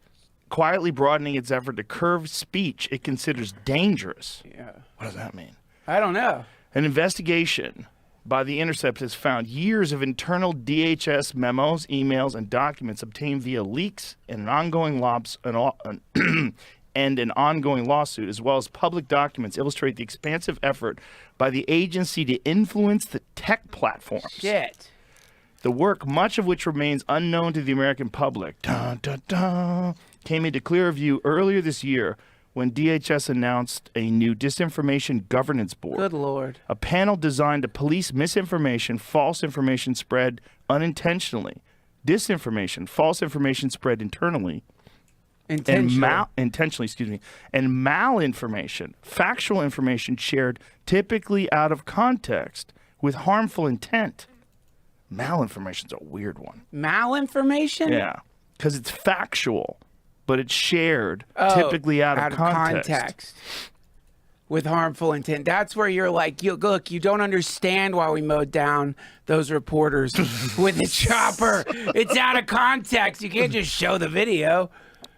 Quietly broadening its effort to curb speech it considers dangerous. Yeah. What does that mean? I don't know. An investigation by The Intercept has found years of internal DHS memos, emails, and documents obtained via leaks and an ongoing and an ongoing lawsuit, as well as public documents, illustrate the expansive effort by the agency to influence the tech platforms. Shit. The work, much of which remains unknown to the American public, came into clear view earlier this year when DHS announced a new disinformation governance board. Good Lord. A panel designed to police misinformation, false information spread unintentionally, disinformation, false information spread internally, intentionally, and malinformation, factual information shared typically out of context with harmful intent. Malinformation's a weird one. Malinformation? Yeah, because it's factual, but it's shared typically out of context. With harmful intent. That's where you're like, look, you don't understand why we mowed down those reporters with the chopper. It's out of context. You can't just show the video.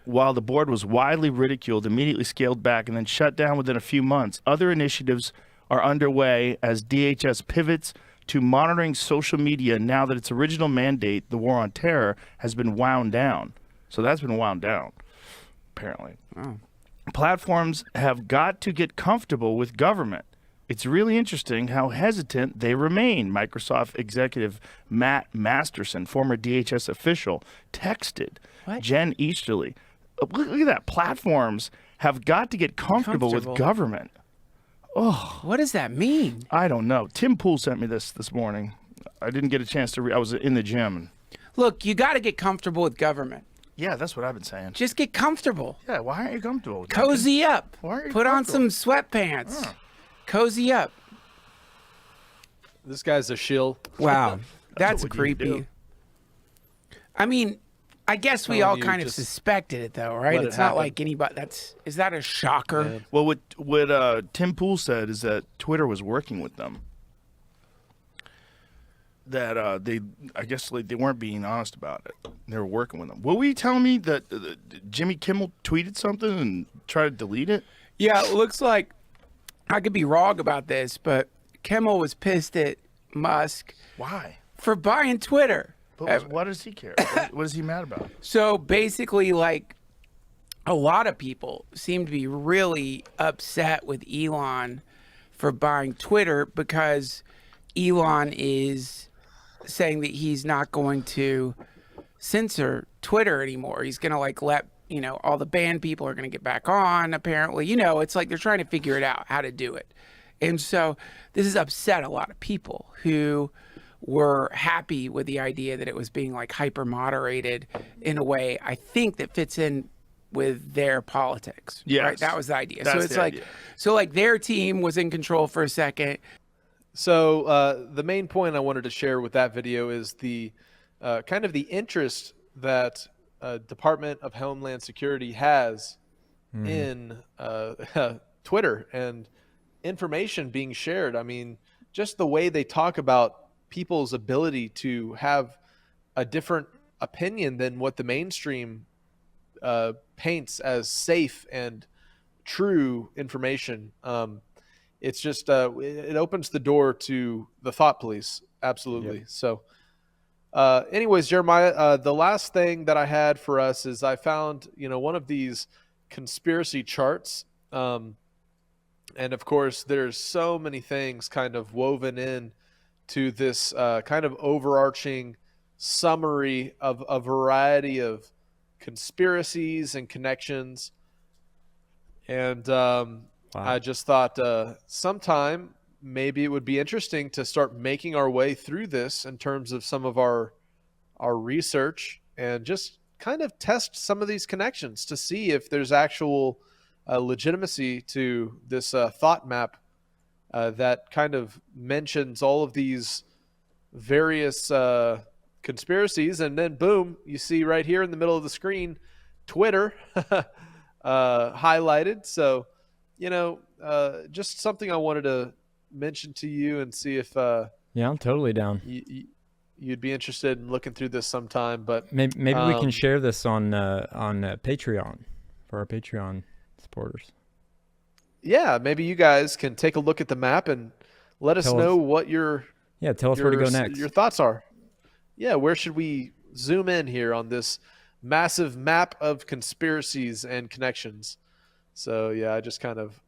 While the board was widely ridiculed, immediately scaled back, and then shut down within a few months, other initiatives are underway as DHS pivots to monitoring social media now that its original mandate, the war on terror, has been wound down. So that's been wound down, apparently. Oh. Platforms have got to get comfortable with government. It's really interesting how hesitant they remain. Microsoft executive Matt Masterson, former DHS official, texted Jen Easterly. Look at that. Platforms have got to get comfortable with government. Oh, what does that mean? I don't know. Tim Pool sent me this morning. I didn't get a chance to read. I was in the gym. Look, you got to get comfortable with government. Yeah, that's what I've been saying. Just get comfortable. Yeah, why aren't you comfortable? Cozy up. Why aren't you Put on some sweatpants. Cozy up. This guy's a shill. Wow, that's creepy. I mean, I guess we all kind of suspected it, though, right? It's not like anybody. Is that a shocker? Yeah. Well, what Tim Pool said is that Twitter was working with them. That I guess they weren't being honest about it. They were working with them. Were you telling me that Jimmy Kimmel tweeted something and tried to delete it? Yeah, it looks like I could be wrong about this, but Kimmel was pissed at Musk. Why? For buying Twitter. But what does he care? What is he mad about? So basically, like, a lot of people seem to be really upset with Elon for buying Twitter because Elon is saying that he's not going to censor Twitter anymore. He's going to let, all the banned people are going to get back on, apparently. It's like they're trying to figure it out, how to do it. And so this has upset a lot of people who were happy with the idea that it was being hyper moderated in a way I think that fits in with their politics. Yes. Right? That was the idea. That's so it's the idea. So their team was in control for a second. So the main point I wanted to share with that video is the kind of the interest that Department of Homeland Security has in Twitter and information being shared. I mean, just the way they talk about people's ability to have a different opinion than what the mainstream paints as safe and true information. It's just it opens the door to the thought police. Absolutely. Yep. So anyways, Jeremiah, the last thing that I had for us is I found, one of these conspiracy charts. And of course, there's so many things kind of woven in to this kind of overarching summary of a variety of conspiracies and connections. And I just thought sometime maybe it would be interesting to start making our way through this in terms of some of our research and just kind of test some of these connections to see if there's actual legitimacy to this thought map that kind of mentions all of these various conspiracies. And then boom, you see right here in the middle of the screen, Twitter highlighted. So, just something I wanted to mention to you and see if yeah, I'm totally down. You'd be interested in looking through this sometime. But maybe we can share this on Patreon for our Patreon supporters. Yeah, maybe you guys can take a look at the map and let us know what your tell us where to go next. Your thoughts are. Yeah, where should we zoom in here on this massive map of conspiracies and connections? So yeah, I just kind of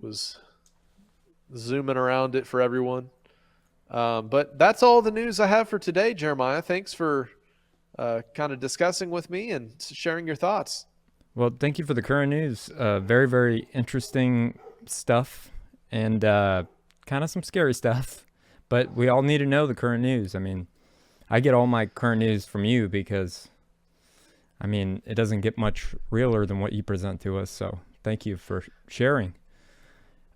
was zooming around it for everyone. But that's all the news I have for today, Jeremiah. Thanks for kind of discussing with me and sharing your thoughts. Well, thank you for the current news. Very, very interesting stuff and kind of some scary stuff. But we all need to know the current news. I mean, I get all my current news from you because, I mean, it doesn't get much realer than what you present to us. So thank you for sharing.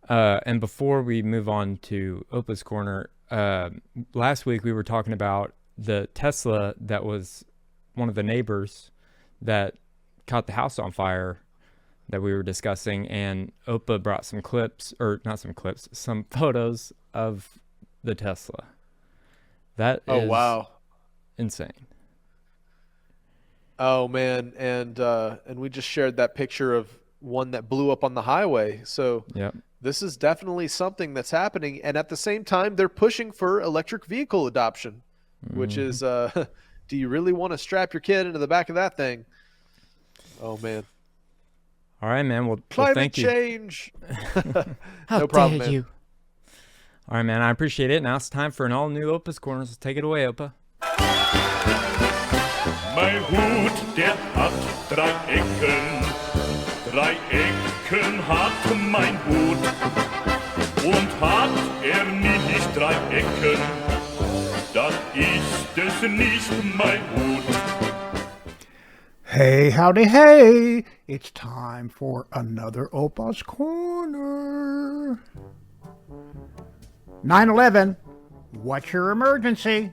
And before we move on to OPA'S Corner, last week we were talking about the Tesla that was one of the neighbors that caught the house on fire that we were discussing, and OPA brought some photos of the Tesla. That is wow, insane. Oh man, and we just shared that picture of one that blew up on the highway. So yep. This is definitely something that's happening, and at the same time they're pushing for electric vehicle adoption, which is do you really want to strap your kid into the back of that thing? Oh man. All right, man. Well, climate thank you. change. How no problem, dare man. you? All right, man. I appreciate it. Now it's time for an all-new OPA'S Corner. So take it away, Opa. Mein Hut, der hat 3 Ecken. 3 Ecken hat mein Hut. Und hat nicht 3 Ecken, dann ist es nicht mein Hut. Hey, howdy, hey! It's time for another OPA'S Corner. 9/11, what's your emergency?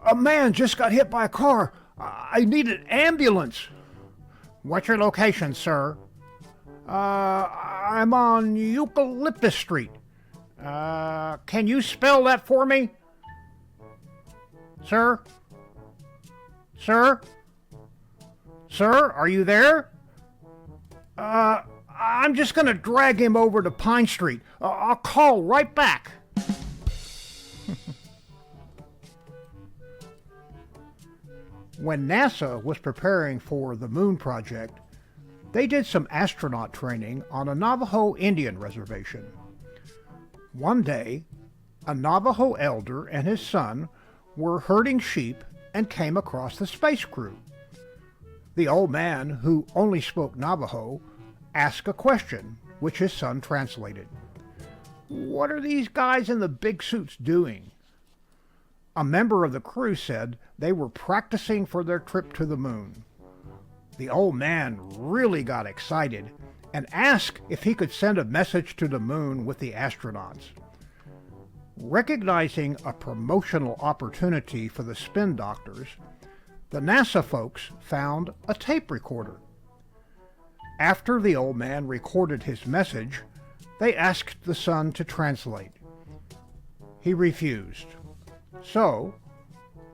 A man just got hit by a car. I need an ambulance. What's your location, sir? I'm on Eucalyptus Street. Can you spell that for me? Sir? Sir? Sir, are you there? I'm just going to drag him over to Pine Street. I'll call right back. When NASA was preparing for the Moon project, they did some astronaut training on a Navajo Indian reservation. One day, a Navajo elder and his son were herding sheep and came across the space crew. The old man, who only spoke Navajo, asked a question, which his son translated. "What are these guys in the big suits doing?" A member of the crew said they were practicing for their trip to the moon. The old man really got excited and asked if he could send a message to the moon with the astronauts. Recognizing a promotional opportunity for the spin doctors, the NASA folks found a tape recorder. After the old man recorded his message, they asked the son to translate. He refused. So,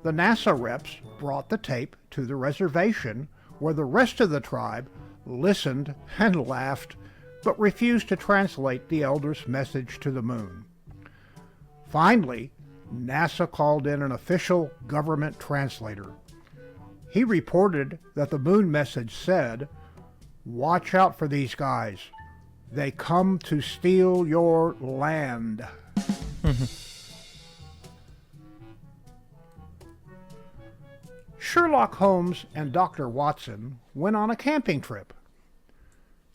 the NASA reps brought the tape to the reservation where the rest of the tribe listened and laughed, but refused to translate the elder's message to the moon. Finally, NASA called in an official government translator. He reported that the moon message said, "Watch out for these guys. They come to steal your land." Sherlock Holmes and Dr. Watson went on a camping trip.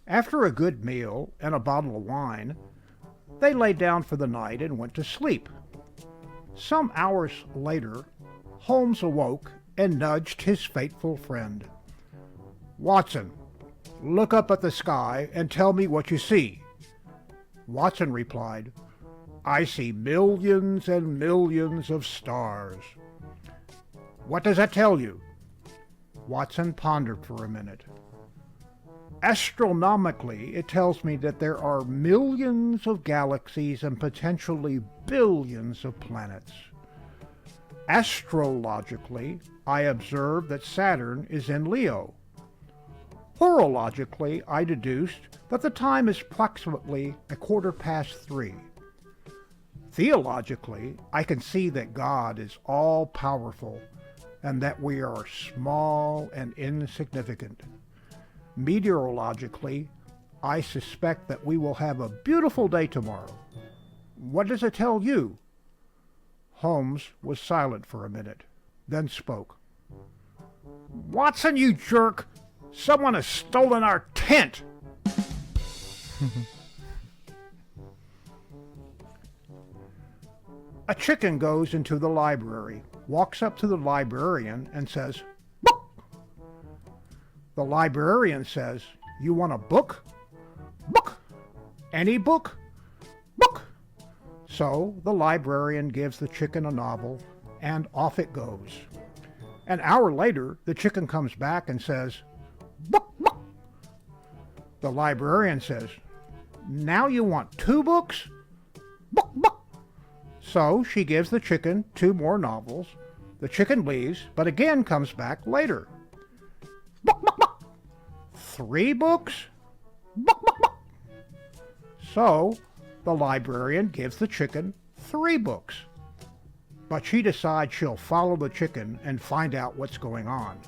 After a good meal and a bottle of wine, they lay down for the night and went to sleep. Some hours later, Holmes awoke and nudged his faithful friend. "Watson, look up at the sky and tell me what you see." Watson replied, "I see millions and millions of stars." "What does that tell you?" Watson pondered for a minute. "Astronomically, it tells me that there are millions of galaxies and potentially billions of planets. Astrologically, I observe that Saturn is in Leo. Horologically, I deduced that the time is approximately 3:15. Theologically, I can see that God is all-powerful and that we are small and insignificant. Meteorologically, I suspect that we will have a beautiful day tomorrow. What does it tell you?" Holmes was silent for a minute, then spoke. "Watson, you jerk! Someone has stolen our tent!" A chicken goes into the library, walks up to the librarian, and says, "Book!" The librarian says, "You want a book?" "Book! Any book?" "Book!" So the librarian gives the chicken a novel, and off it goes. An hour later, the chicken comes back and says, "Book, book!" The librarian says, "Now you want 2 books?" "Book, book!" So she gives the chicken 2 more novels. The chicken leaves, but again comes back later. "Book, book, book!" 3 books? "Book, book, book!" So the librarian gives the chicken 3 books. But she decides she'll follow the chicken and find out what's going on.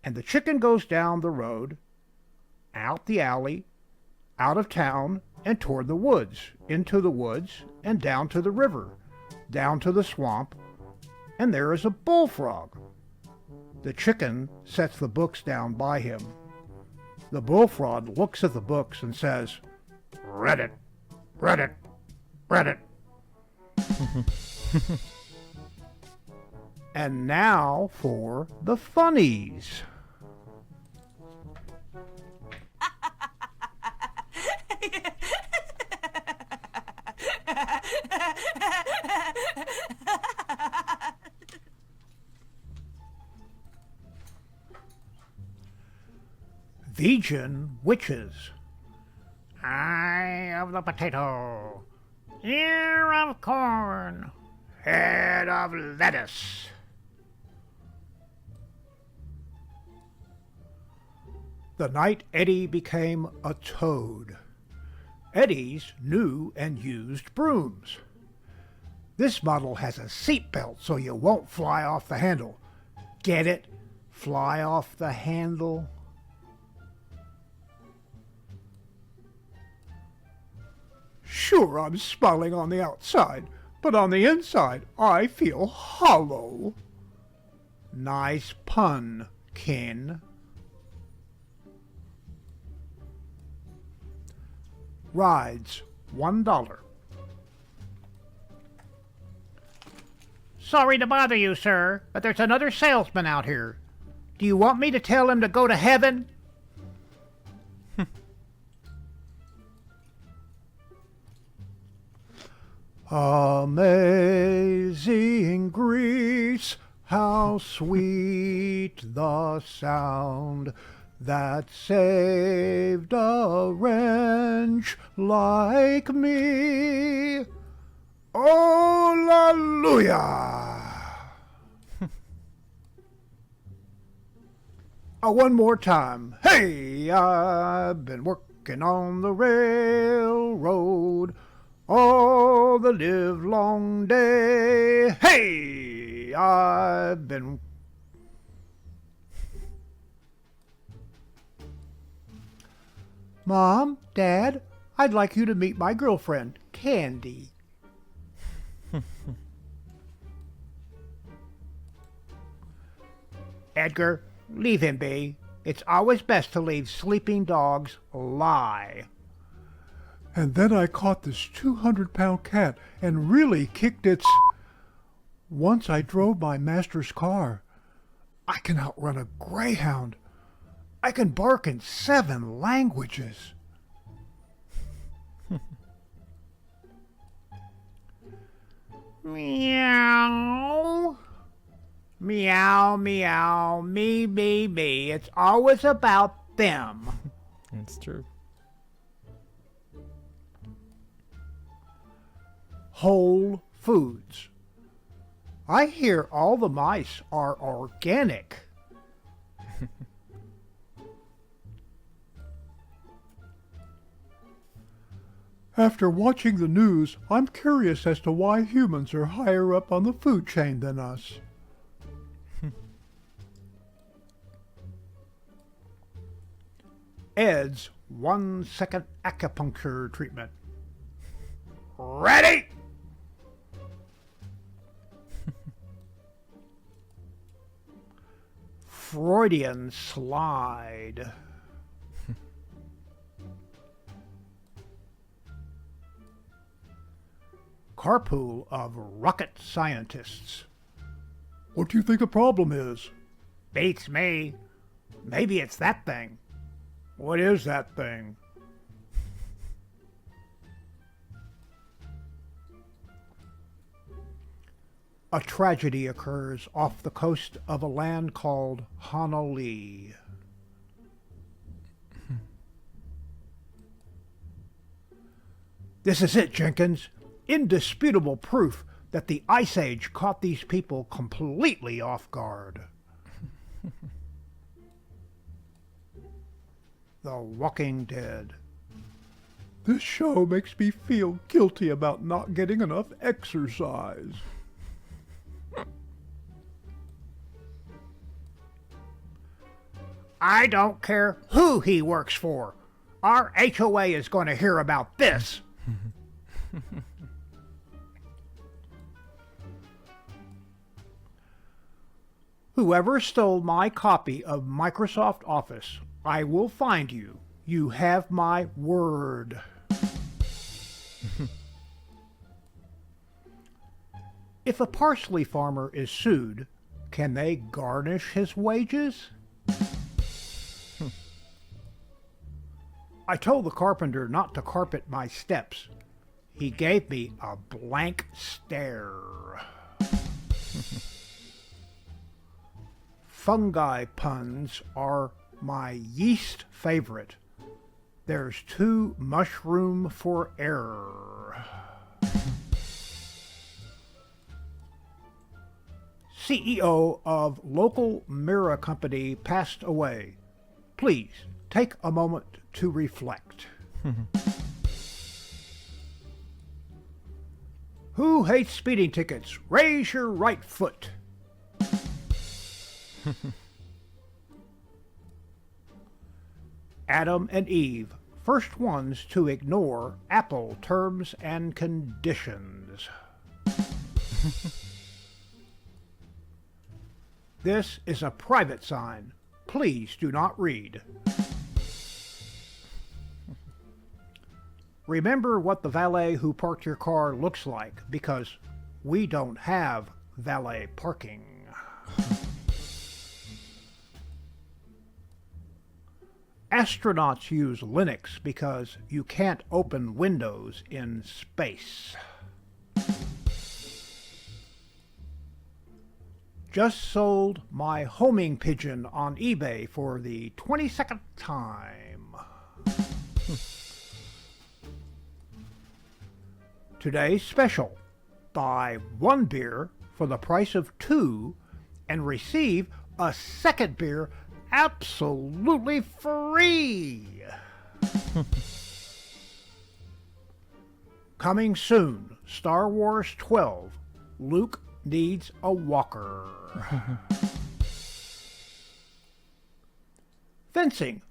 And the chicken goes down the road, out the alley, out of town, and toward the woods, into the woods, and down to the river, down to the swamp, and there is a bullfrog. The chicken sets the books down by him. The bullfrog looks at the books and says, "Read it, read it, read it." And now for the funnies. Vegan witches. Eye of the potato, ear of corn, head of lettuce. The night Eddie became a toad. Eddie's new and used brooms. This model has a seat belt so you won't fly off the handle. Get it? Fly off the handle. Sure, I'm smiling on the outside, but on the inside I feel hollow. Nice pun, Ken. Rides, $1. Sorry to bother you, sir, but there's another salesman out here. Do you want me to tell him to go to heaven? Amazing grace, how sweet the sound that saved a wretch like me. Hallelujah! One more time. Hey, I've been working on the railroad all the livelong day. Hey, I've been... Mom, Dad, I'd like you to meet my girlfriend, Candy. Edgar, leave him be. It's always best to leave sleeping dogs lie. And then I caught this 200-pound cat and really kicked its... Once I drove my master's car. I can outrun a greyhound. I can bark in 7 languages. Meow. Meow, meow, me, me, me. It's always about them. It's true. Whole Foods. I hear all the mice are organic. After watching the news, I'm curious as to why humans are higher up on the food chain than us. Ed's 1-second acupuncture treatment. Ready? Freudian slide. Carpool of rocket scientists. What do you think the problem is? Beats me. Maybe it's that thing. What is that thing? A tragedy occurs off the coast of a land called Honolulu. This is it, Jenkins. Indisputable proof that the Ice Age caught these people completely off guard. The Walking Dead. This show makes me feel guilty about not getting enough exercise. I don't care who he works for. Our HOA is going to hear about this. Whoever stole my copy of Microsoft Office, I will find you. You have my word. If a parsley farmer is sued, can they garnish his wages? I told the carpenter not to carpet my steps. He gave me a blank stare. Fungi puns are my yeast favorite. There's too mushroom for error. CEO of local mirror company passed away. Please take a moment to reflect. Who hates speeding tickets? Raise your right foot. Adam and Eve, first ones to ignore Apple terms and conditions. This is a private sign. Please do not read. Remember what the valet who parked your car looks like, because we don't have valet parking. Astronauts use Linux because you can't open Windows in space. Just sold my homing pigeon on eBay for the 22nd time. Today's special. Buy 1 beer for the price of 2 and receive a second beer absolutely free. Coming soon, Star Wars 12. Luke needs a walker. Fencing,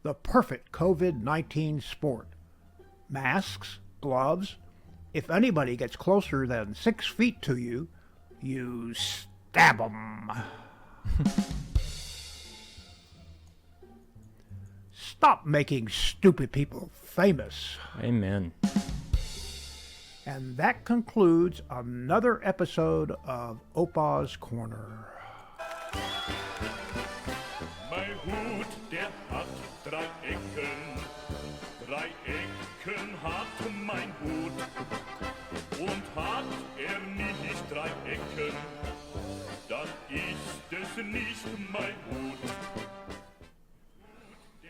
the perfect COVID-19 sport. Masks, gloves. If anybody gets closer than 6 feet to you, you stab them. Stop making stupid people famous. Amen. And that concludes another episode of OPA'S Corner. Mein Hut, der hat 3 Ecken. 3 Ecken hat mein Hut. Und hat nicht 3 Ecken, dann ist es nicht mein Hut.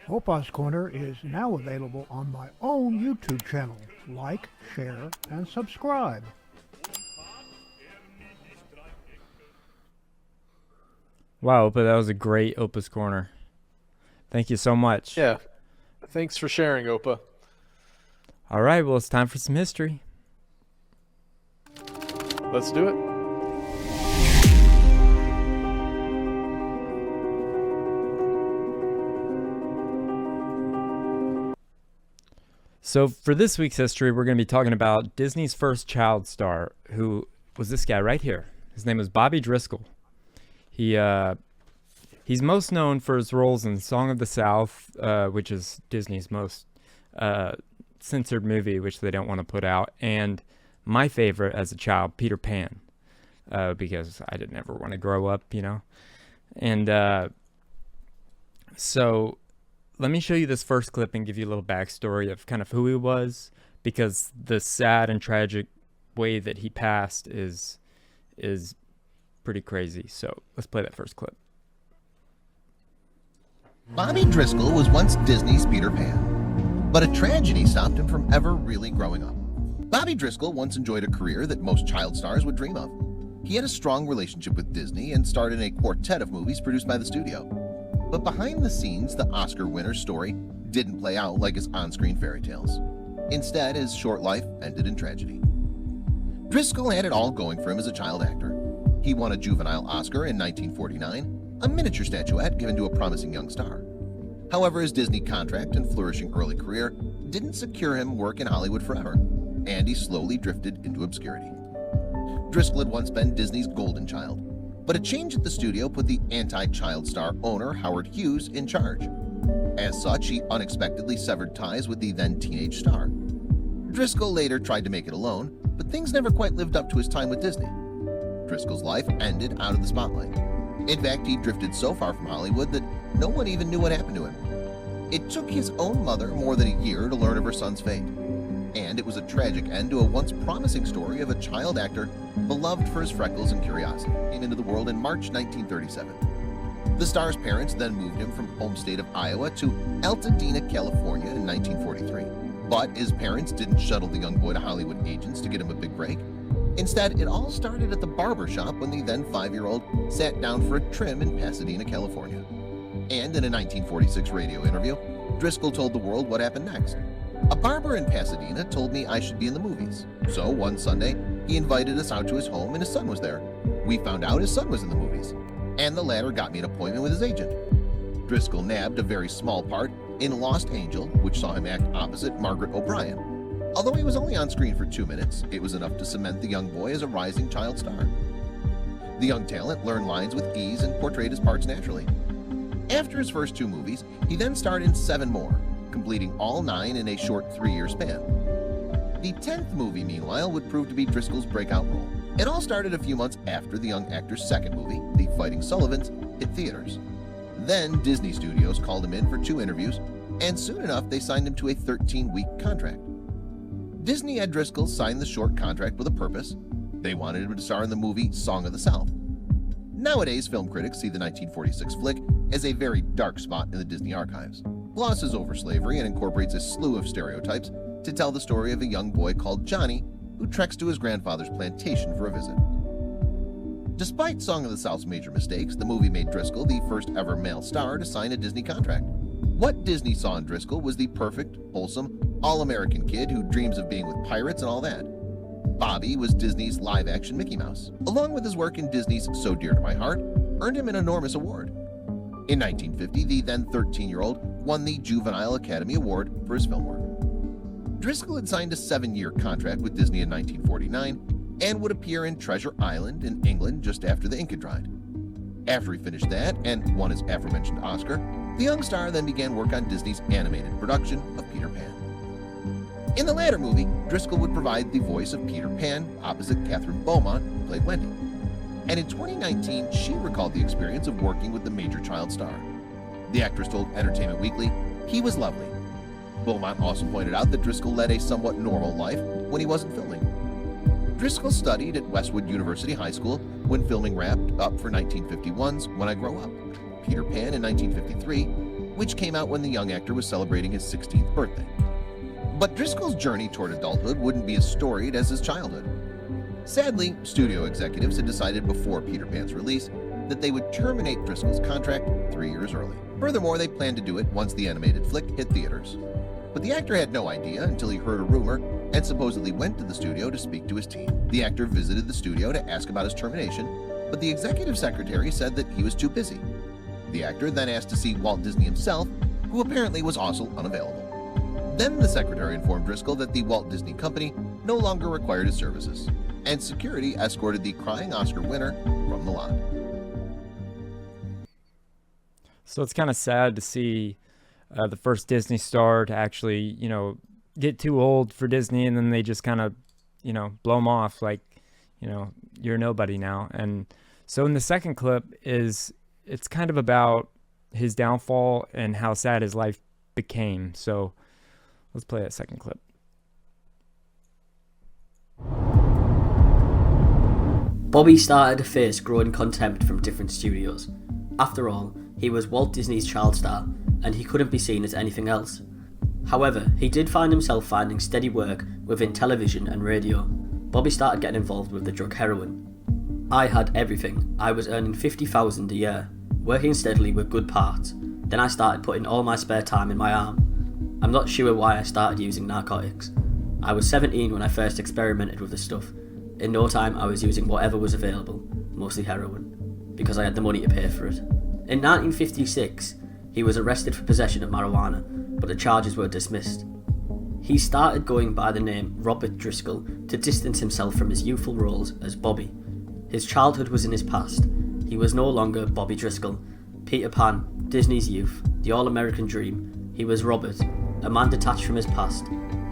OPA'S Corner is now available on my own YouTube channel. Like, share, and subscribe. Wow, but that was a great OPA'S Corner. Thank you so much. Yeah. Thanks for sharing, Opa. All right, well, it's time for some history. Let's do it. So for this week's history, we're going to be talking about Disney's first child star, who was this guy right here. His name was Bobby Driscoll. He's most known for his roles in Song of the South, which is Disney's most censored movie, which they don't want to put out, and my favorite as a child, Peter Pan, because I didn't ever want to grow up, you know. And so let me show you this first clip and give you a little backstory of kind of who he was, because the sad and tragic way that he passed is pretty crazy. So let's play that first clip. Bobby Driscoll was once Disney's Peter Pan, but a tragedy stopped him from ever really growing up. Bobby Driscoll once enjoyed a career that most child stars would dream of. He had a strong relationship with Disney and starred in a quartet of movies produced by the studio. But behind the scenes, the Oscar winner's story didn't play out like his on-screen fairy tales. Instead, his short life ended in tragedy. Driscoll had it all going for him as a child actor. He won a juvenile Oscar in 1949, a miniature statuette given to a promising young star. However, his Disney contract and flourishing early career didn't secure him work in Hollywood forever, and he slowly drifted into obscurity. Driscoll had once been Disney's golden child, but a change at the studio put the anti-child star owner, Howard Hughes, in charge. As such, he unexpectedly severed ties with the then teenage star. Driscoll later tried to make it alone, but things never quite lived up to his time with Disney. Driscoll's life ended out of the spotlight. In fact, he drifted so far from Hollywood that no one even knew what happened to him. It took his own mother more than a year to learn of her son's fate. And it was a tragic end to a once promising story of a child actor beloved for his freckles and curiosity. He came into the world in March 1937. The star's parents then moved him from home state of Iowa to Altadena, California in 1943. But his parents didn't shuttle the young boy to Hollywood agents to get him a big break. Instead, it all started at the barber shop when the then 5-year-old sat down for a trim in Pasadena, California. And in a 1946 radio interview, Driscoll told the world what happened next. A barber in Pasadena told me I should be in the movies. So one Sunday, he invited us out to his home and his son was there. We found out his son was in the movies, and the latter got me an appointment with his agent. Driscoll nabbed a very small part in Lost Angel, which saw him act opposite Margaret O'Brien. Although he was only on screen for 2 minutes, it was enough to cement the young boy as a rising child star. The young talent learned lines with ease and portrayed his parts naturally. After his first 2 movies, he then starred in 7 more, completing all 9 in a short 3-year span. The 10th movie, meanwhile, would prove to be Driscoll's breakout role. It all started a few months after the young actor's second movie, The Fighting Sullivans, hit theaters. Then Disney Studios called him in for 2 interviews, and soon enough they signed him to a 13-week contract. Disney had Driscoll sign the short contract with a purpose. They wanted him to star in the movie Song of the South. Nowadays, film critics see the 1946 flick as a very dark spot in the Disney archives. Glosses over slavery and incorporates a slew of stereotypes to tell the story of a young boy called Johnny who treks to his grandfather's plantation for a visit. Despite Song of the South's major mistakes, the movie made Driscoll the first ever male star to sign a Disney contract. What Disney saw in Driscoll was the perfect, wholesome, all-American kid who dreams of being with pirates and all that. Bobby was Disney's live-action Mickey Mouse. Along with his work in Disney's So Dear to My Heart, earned him an enormous award. In 1950, the then 13-year-old won the Juvenile Academy Award for his film work. Driscoll had signed a 7-year contract with Disney in 1949 and would appear in Treasure Island in England just after the ink had dried. After he finished that and won his aforementioned Oscar, the young star then began work on Disney's animated production of Peter Pan. In the latter movie, Driscoll would provide the voice of Peter Pan opposite Catherine Beaumont, who played Wendy. And in 2019, she recalled the experience of working with the major child star. The actress told Entertainment Weekly, "He was lovely." Beaumont also pointed out that Driscoll led a somewhat normal life when he wasn't filming. Driscoll studied at Westwood University High School when filming wrapped up for 1951's When I Grow Up, Peter Pan in 1953, which came out when the young actor was celebrating his 16th birthday. But Driscoll's journey toward adulthood wouldn't be as storied as his childhood. Sadly, studio executives had decided before Peter Pan's release that they would terminate Driscoll's contract 3 years early. Furthermore, they planned to do it once the animated flick hit theaters. But the actor had no idea until he heard a rumor and supposedly went to the studio to speak to his team. The actor visited the studio to ask about his termination, but the executive secretary said that he was too busy. The actor then asked to see Walt Disney himself, who apparently was also unavailable. Then the secretary informed Driscoll that the Walt Disney Company no longer required his services, and security escorted the crying Oscar winner from the lot. So it's kind of sad to see the first Disney star to actually, get too old for Disney, and then they just kind of, blow him off like, you're nobody now. And so in the second clip it's kind of about his downfall and how sad his life became. So let's play that second clip. Bobby started to face growing contempt from different studios. After all, he was Walt Disney's child star, and he couldn't be seen as anything else. However, he did find himself finding steady work within television and radio. Bobby started getting involved with the drug heroin. "I had everything. I was earning $50,000 a year, working steadily with good parts. Then I started putting all my spare time in my arm. I'm not sure why I started using narcotics. I was 17 when I first experimented with the stuff. In no time I was using whatever was available, mostly heroin, because I had the money to pay for it." In 1956, he was arrested for possession of marijuana, but the charges were dismissed. He started going by the name Robert Driscoll to distance himself from his youthful roles as Bobby. His childhood was in his past. He was no longer Bobby Driscoll, Peter Pan, Disney's youth, the all-American dream. He was Robert, a man detached from his past,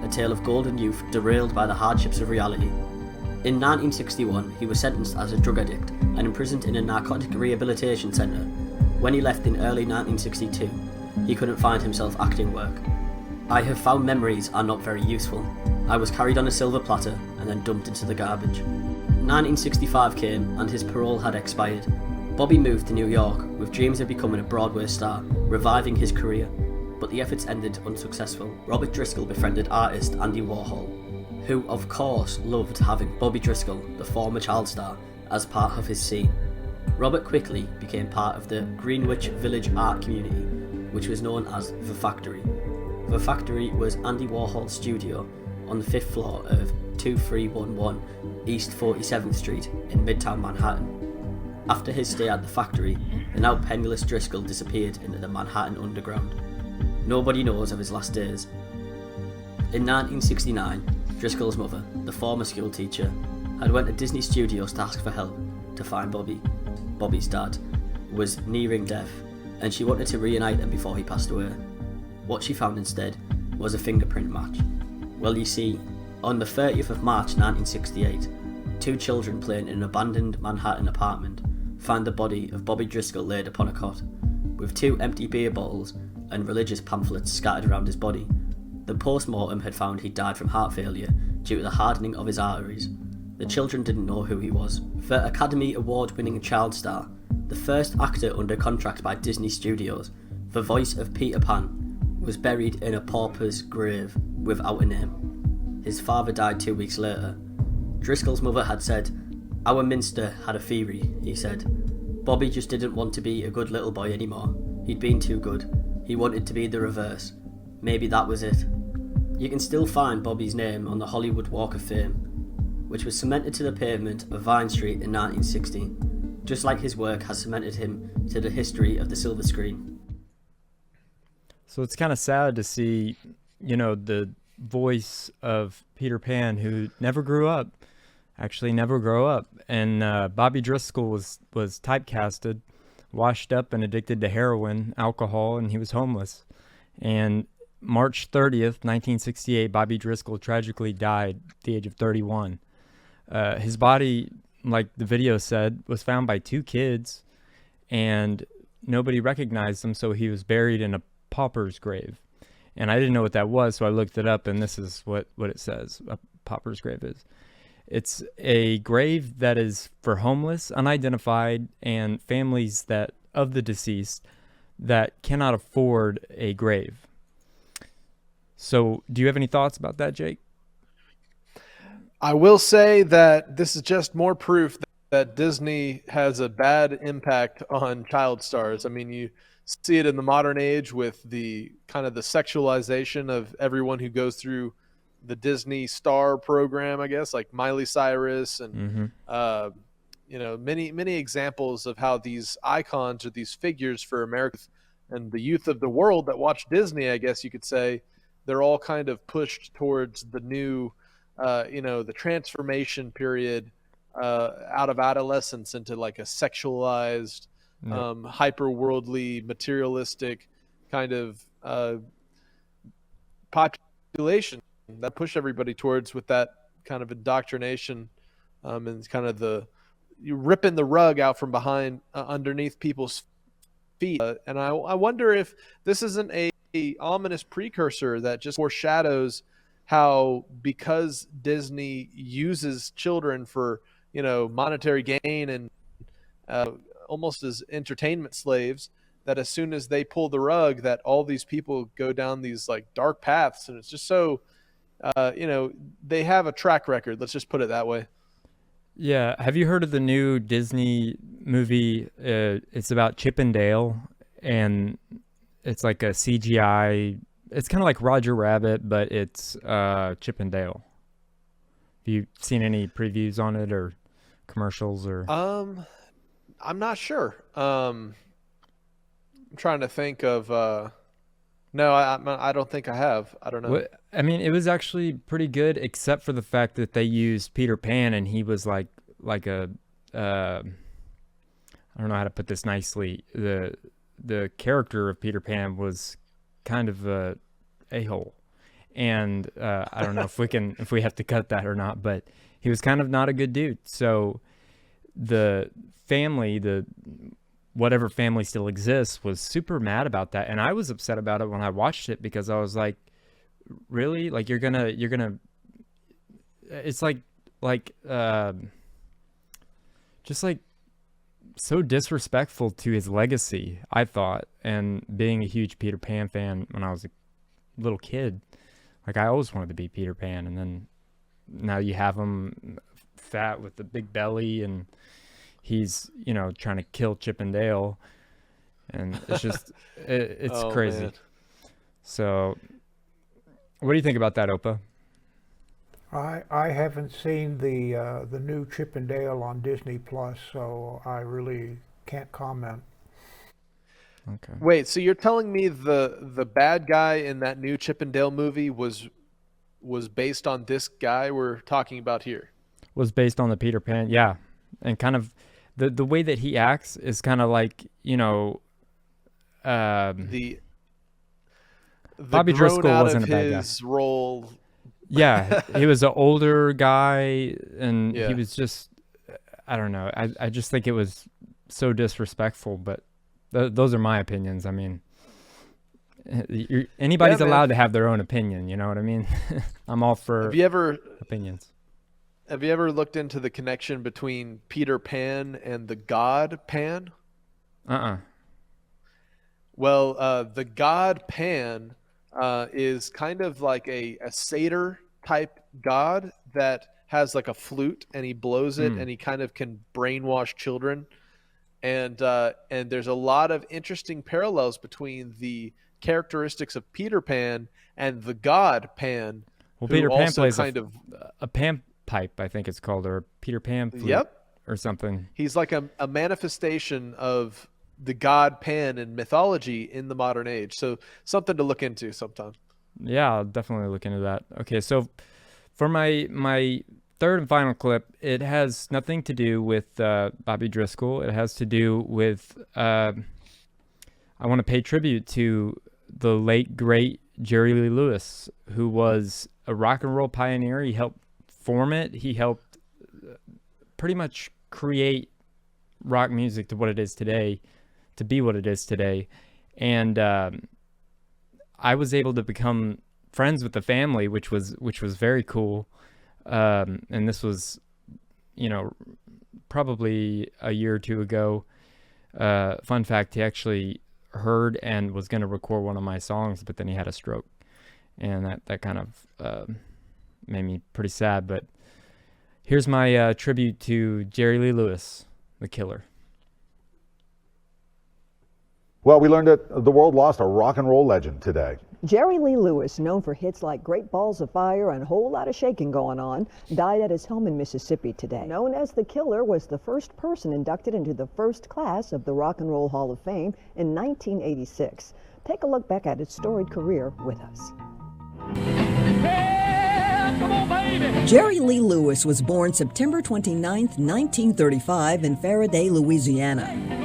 a tale of golden youth derailed by the hardships of reality. In 1961, he was sentenced as a drug addict and imprisoned in a narcotic rehabilitation centre. When he left in early 1962, he couldn't find himself acting work. "I have found memories are not very useful. I was carried on a silver platter and then dumped into the garbage." 1965 came and his parole had expired. Bobby moved to New York with dreams of becoming a Broadway star, reviving his career, but the efforts ended unsuccessful. Robert Driscoll befriended artist Andy Warhol, who of course loved having Bobby Driscoll, the former child star, as part of his scene. Robert quickly became part of the Greenwich Village art community, which was known as The Factory. The Factory was Andy Warhol's studio on the 5th floor of 2311 East 47th Street in Midtown Manhattan. After his stay at The Factory, the now penniless Driscoll disappeared into the Manhattan underground. Nobody knows of his last days. In 1969, Driscoll's mother, the former school teacher, had went to Disney Studios to ask for help to find Bobby. Bobby's dad was nearing death, and she wanted to reunite him before he passed away. What she found instead was a fingerprint match. Well, you see, on the 30th of March 1968, 2 children playing in an abandoned Manhattan apartment found the body of Bobby Driscoll laid upon a cot, with 2 empty beer bottles and religious pamphlets scattered around his body. The post-mortem had found he died from heart failure due to the hardening of his arteries. The children didn't know who he was. The Academy Award-winning child star, the first actor under contract by Disney Studios, the voice of Peter Pan, was buried in a pauper's grave without a name. His father died 2 weeks later. Driscoll's mother had said, "Our minster had a theory," he said. "Bobby just didn't want to be a good little boy anymore. He'd been too good. He wanted to be the reverse. Maybe that was it." You can still find Bobby's name on the Hollywood Walk of Fame, which was cemented to the pavement of Vine Street in 1960, just like his work has cemented him to the history of the silver screen. So it's kind of sad to see, the voice of Peter Pan who never grew up, and Bobby Driscoll was typecasted, washed up and addicted to heroin, alcohol, and he was homeless. And March 30th, 1968, Bobby Driscoll tragically died at the age of 31. His body, like the video said, was found by two kids, and nobody recognized him, so he was buried in a pauper's grave. And I didn't know what that was, so I looked it up, and this is what it says a pauper's grave is. It's a grave that is for homeless, unidentified, and families that of the deceased that cannot afford a grave. So, do you have any thoughts about that, Jake? I will say that this is just more proof that Disney has a bad impact on child stars. I mean, you see it in the modern age with the kind of the sexualization of everyone who goes through the Disney Star program, I guess, like Miley Cyrus and many examples of how these icons or these figures for America and the youth of the world that watch Disney, I guess you could say, they're all kind of pushed towards the new, the transformation period out of adolescence into like a sexualized, hyper-worldly, materialistic kind of population that push everybody towards with that kind of indoctrination and kind of you ripping the rug out from behind underneath people's feet. And I wonder if this isn't a ominous precursor that just foreshadows how, because Disney uses children for, monetary gain and almost as entertainment slaves, that as soon as they pull the rug, that all these people go down these like dark paths. And it's just so, they have a track record. Let's just put it that way. Yeah. Have you heard of the new Disney movie? It's about Chip and Dale, and it's like a CGI. It's kind of like Roger Rabbit, but it's Chip and Dale. Have you seen any previews on it or commercials or? I'm not sure. I'm trying to think of. No, I don't think I have. I don't know. What, I mean, it was actually pretty good, except for the fact that they used Peter Pan, and he was like a. I don't know how to put this nicely. The character of Peter Pan was kind of a hole, and I don't know if we have to cut that or not, but he was kind of not a good dude. So the family, whatever family still exists, was super mad about that, and I was upset about it when I watched it, because I was like, really, like you're gonna it's like just like so disrespectful to his legacy, I thought. And being a huge Peter Pan fan when I was a little kid, like I always wanted to be Peter Pan, and then now you have him fat with the big belly, and he's trying to kill Chip and Dale, and it's just it's crazy. Man. So what do you think about that, Opa? I haven't seen the new Chip and Dale on Disney Plus, so I really can't comment. Okay. Wait, so you're telling me the bad guy in that new Chip and Dale movie was based on this guy we're talking about here? Was based on the Peter Pan, yeah, and kind of the way that he acts is kind of like the Bobby Driscoll wasn't a bad guy. Role. Yeah, he was an older guy, and he was just, I don't know. I just think it was so disrespectful, but those are my opinions. I mean, anybody's allowed to have their own opinion, you know what I mean? I'm all for opinions. Have you ever looked into the connection between Peter Pan and the god Pan? Well, the god Pan is kind of like a satyr type god that has like a flute, and he blows it, and he kind of can brainwash children. And there's a lot of interesting parallels between the characteristics of Peter Pan and the god Pan. Well, Peter Pan plays a pan pipe, I think it's called, or Peter Pan flute or something. He's like a manifestation of the god Pan in mythology in the modern age. So something to look into sometime. Yeah, I'll definitely look into that. Okay, so for my third and final clip, it has nothing to do with Bobby Driscoll. It has to do with I want to pay tribute to the late great Jerry Lee Lewis, who was a rock and roll pioneer. He helped form it. He helped pretty much create rock music to what it is today, to be what it is today. And I was able to become friends with the family, which was very cool. And this was, probably a year or two ago. Fun fact, he actually heard and was going to record one of my songs, but then he had a stroke. And that kind of made me pretty sad. But here's my tribute to Jerry Lee Lewis, the Killer. Well, we learned that the world lost a rock and roll legend today. Jerry Lee Lewis, known for hits like Great Balls of Fire and a Whole Lot of Shaking Going On, died at his home in Mississippi today. Known as the Killer, was the first person inducted into the first class of the Rock and Roll Hall of Fame in 1986. Take a look back at his storied career with us. Jerry Lee Lewis was born September 29, 1935 in Faraday, Louisiana.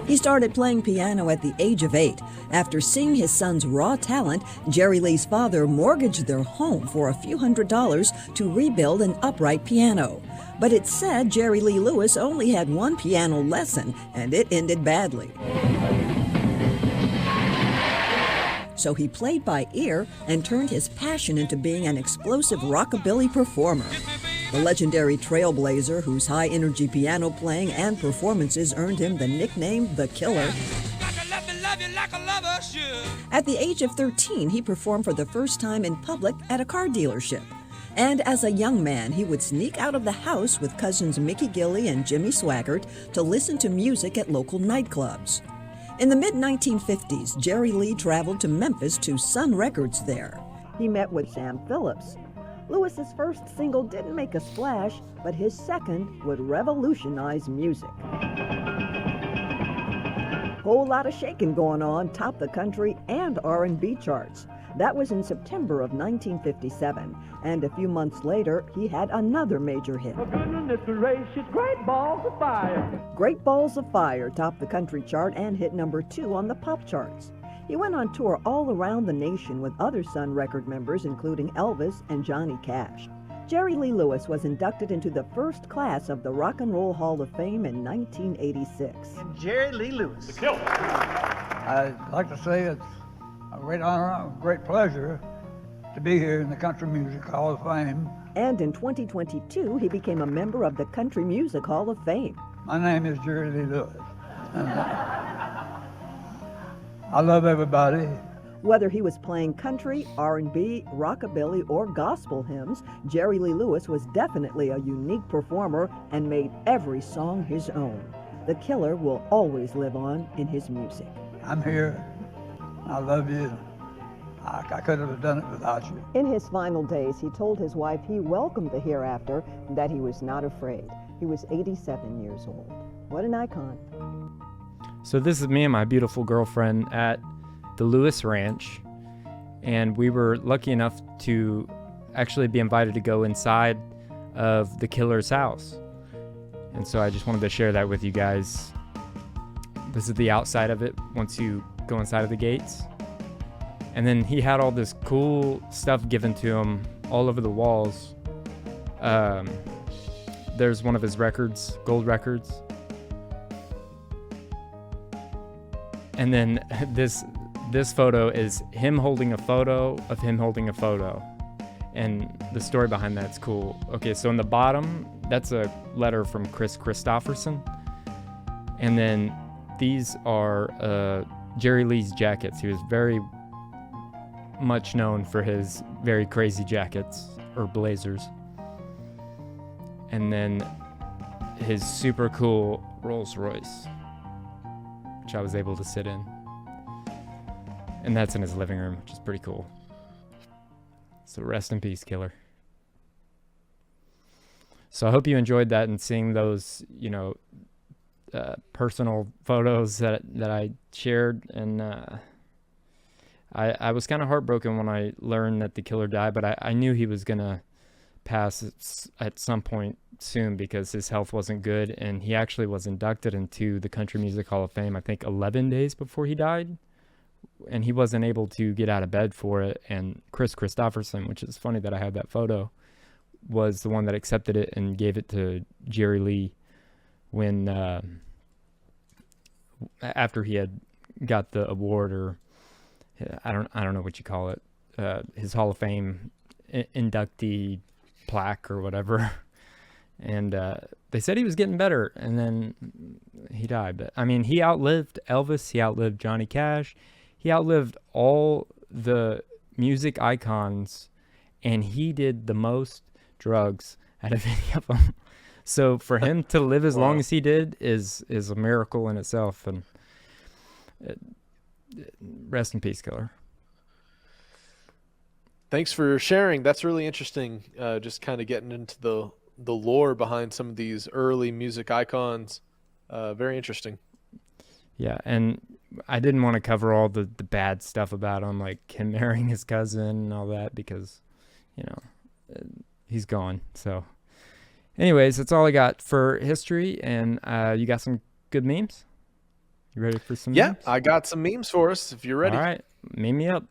He started playing piano at the age of 8. After seeing his son's raw talent, Jerry Lee's father mortgaged their home for a few $100s to rebuild an upright piano. But it's said Jerry Lee Lewis only had one piano lesson, and it ended badly. So he played by ear and turned his passion into being an explosive rockabilly performer. The legendary trailblazer, whose high-energy piano playing and performances earned him the nickname The Killer. At the age of 13, he performed for the first time in public at a car dealership. And as a young man, he would sneak out of the house with cousins Mickey Gilley and Jimmy Swaggart to listen to music at local nightclubs. In the mid-1950s, Jerry Lee traveled to Memphis to Sun Records there. He met with Sam Phillips. Lewis's first single didn't make a splash, but his second would revolutionize music. Whole Lot of Shaking Going On topped the country and R&B charts. That was in September of 1957, and a few months later, he had another major hit. Great Balls of Fire. Great Balls of Fire topped the country chart and hit number 2 on the pop charts. He went on tour all around the nation with other Sun Record members, including Elvis and Johnny Cash. Jerry Lee Lewis was inducted into the first class of the Rock and Roll Hall of Fame in 1986. Jerry Lee Lewis. The Killer. I'd like to say it's a great honor, a great pleasure to be here in the Country Music Hall of Fame. And in 2022, he became a member of the Country Music Hall of Fame. My name is Jerry Lee Lewis. I love everybody. Whether he was playing country, R&B, rockabilly, or gospel hymns, Jerry Lee Lewis was definitely a unique performer and made every song his own. The Killer will always live on in his music. I'm here. I love you. I couldn't have done it without you. In his final days, he told his wife he welcomed the hereafter and that he was not afraid. He was 87 years old. What an icon. So this is me and my beautiful girlfriend at the Lewis Ranch, and we were lucky enough to actually be invited to go inside of the Killer's house. And so I just wanted to share that with you guys. This is the outside of it once you go inside of the gates. And then he had all this cool stuff given to him all over the walls. There's one of his records, gold records. And then this photo is him holding a photo of him holding a photo. And the story behind that's cool. Okay, so in the bottom, that's a letter from Chris Christopherson. And then these are Jerry Lee's jackets. He was very much known for his very crazy jackets or blazers. And then his super cool Rolls Royce, which I was able to sit in. And that's in his living room, which is pretty cool. So rest in peace, Killer. So I hope you enjoyed that and seeing those, personal photos that I shared. And I was kind of heartbroken when I learned that the Killer died, but I knew he was going to pass at some point soon because his health wasn't good. And he actually was inducted into the Country Music Hall of Fame, I think 11 days before he died, and he wasn't able to get out of bed for it. And Chris Christopherson, which is funny that I have that photo, was the one that accepted it and gave it to Jerry Lee when after he had got the award, or I don't know what you call it, his Hall of Fame inductee plaque or whatever. And they said he was getting better, and then he died. But I mean, he outlived Elvis, he outlived Johnny Cash, he outlived all the music icons, and he did the most drugs out of any of them. So for him to live as long as he did is a miracle in itself. And rest in peace, Killer. Thanks for sharing. That's really interesting. Just kind of getting into the lore behind some of these early music icons. Very interesting. Yeah, and I didn't want to cover all the bad stuff about him, like him marrying his cousin and all that, because, you know, he's gone. So anyways, that's all I got for history. And you got some good memes? You ready for some memes? I got some memes for us if you're ready. All right, meme me up.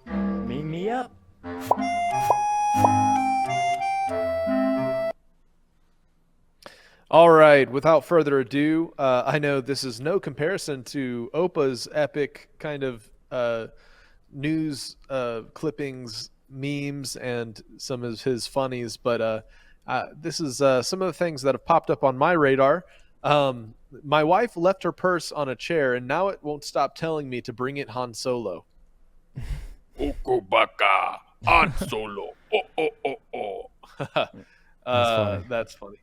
Meme me up. All right, without further ado, I know this is no comparison to OPA'S epic kind of news clippings, memes, and some of his funnies, but this is some of the things that have popped up on my radar. My wife left her purse on a chair, and now it won't stop telling me to bring it Han Solo. Okobaka, Han Solo. Oh. That's funny.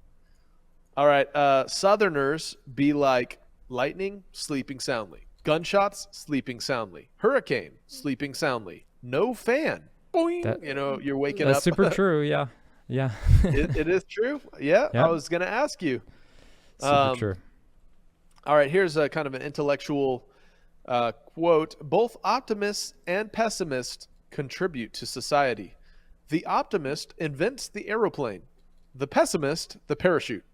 All right, Southerners be like lightning, sleeping soundly. Gunshots, sleeping soundly. Hurricane, sleeping soundly. No fan. Boing. You're waking up. That's super true. Yeah. It is true. Yeah. Yep. I was going to ask you. Super true. All right, here's a kind of an intellectual quote. Both optimists and pessimists contribute to society. The optimist invents the aeroplane. The pessimist, the parachute.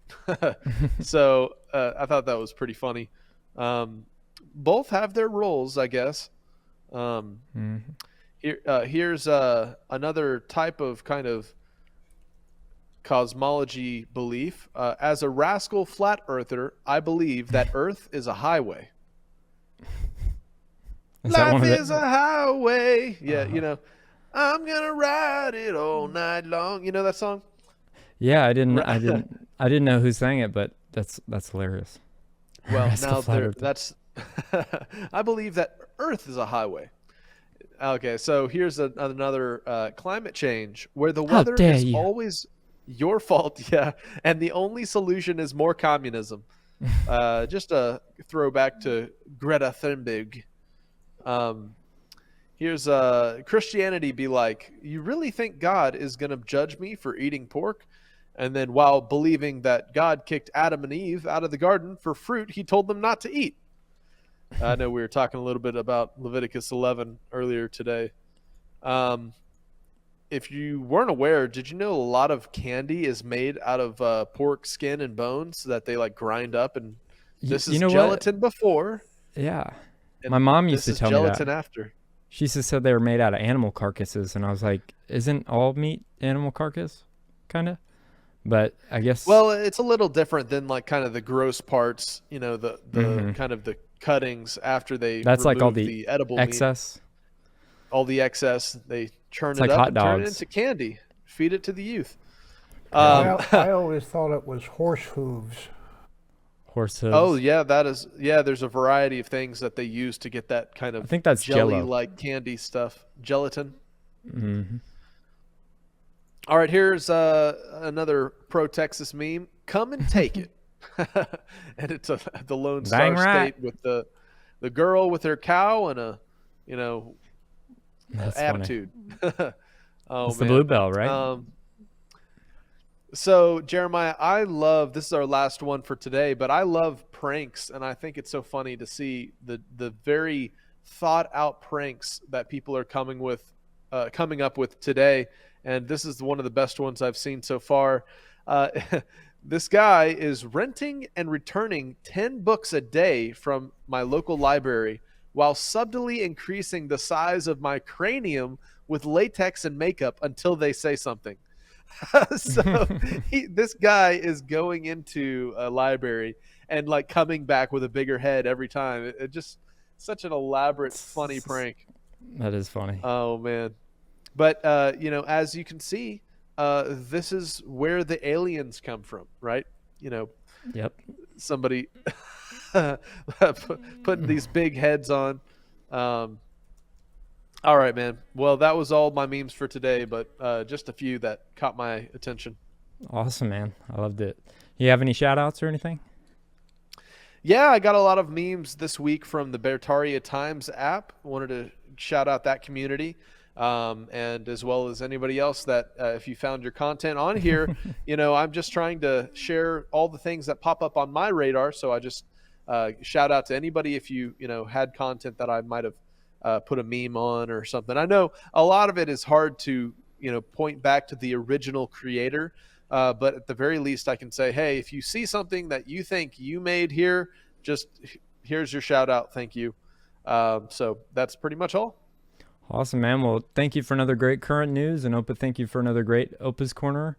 So I thought that was pretty funny. Both have their roles, I guess. Here's another type of kind of cosmology belief. As a rascal flat earther, I believe that Earth is a highway. Life is a highway. Yeah, I'm gonna ride it all night long. You know that song? Yeah, I didn't know who sang it, but that's hilarious. Well, now that's I believe that Earth is a highway. Okay, so here's another climate change where the weather is always your fault, yeah, and the only solution is more communism. Just a throwback to Greta Thunberg. Here's Christianity be like, you really think God is going to judge me for eating pork? And then while believing that God kicked Adam and Eve out of the garden for fruit he told them not to eat. I know we were talking a little bit about Leviticus 11 earlier today. If you weren't aware, did you know a lot of candy is made out of pork skin and bones that they like grind up? And this is gelatin before. Yeah. My mom used to tell me that. This is gelatin after. She used to say they were made out of animal carcasses, and I was like, isn't all meat animal carcass? Kind of. But I guess. Well, it's a little different than like kind of the gross parts, the kind of the cuttings after they that's like all the edible excess. Meat. All the excess, they churn it like up hot and turn it dogs. into candy. Feed it to the youth. I always thought it was horse hooves. Horse hooves. Oh yeah, that is. Yeah, there's a variety of things that they use to get that kind of. I think that's jelly-like candy stuff. Gelatin. Mm-hmm. All right, here's another pro-Texas meme. Come and take it. And it's the Lone Star State with the girl with her cow and a, That's attitude. It's the Bluebell, right? So Jeremiah, this is our last one for today, but I love pranks, and I think it's so funny to see the very thought out pranks that people are coming up with today. And this is one of the best ones I've seen so far. this guy is renting and returning 10 books a day from my local library while subtly increasing the size of my cranium with latex and makeup until they say something. So this guy is going into a library and like coming back with a bigger head every time. It just such an elaborate, funny prank. That is funny. Oh man. But as you can see, this is where the aliens come from, right? Yep. Somebody putting these big heads on. All right, man. Well, that was all my memes for today, but just a few that caught my attention. Awesome, man. I loved it. You have any shout outs or anything? Yeah, I got a lot of memes this week from the Bertaria Times app. Wanted to shout out that community. And as well as anybody else that if you found your content on here, I'm just trying to share all the things that pop up on my radar. So I just shout out to anybody if you had content that I might have put a meme on or something. I know a lot of it is hard to point back to the original creator, but at the very least I can say, hey, if you see something that you think you made here, just here's your shout out. Thank you. So that's pretty much all. Awesome, man. Well, thank you for another great current news, and Opa, thank you for another great Opa's Corner.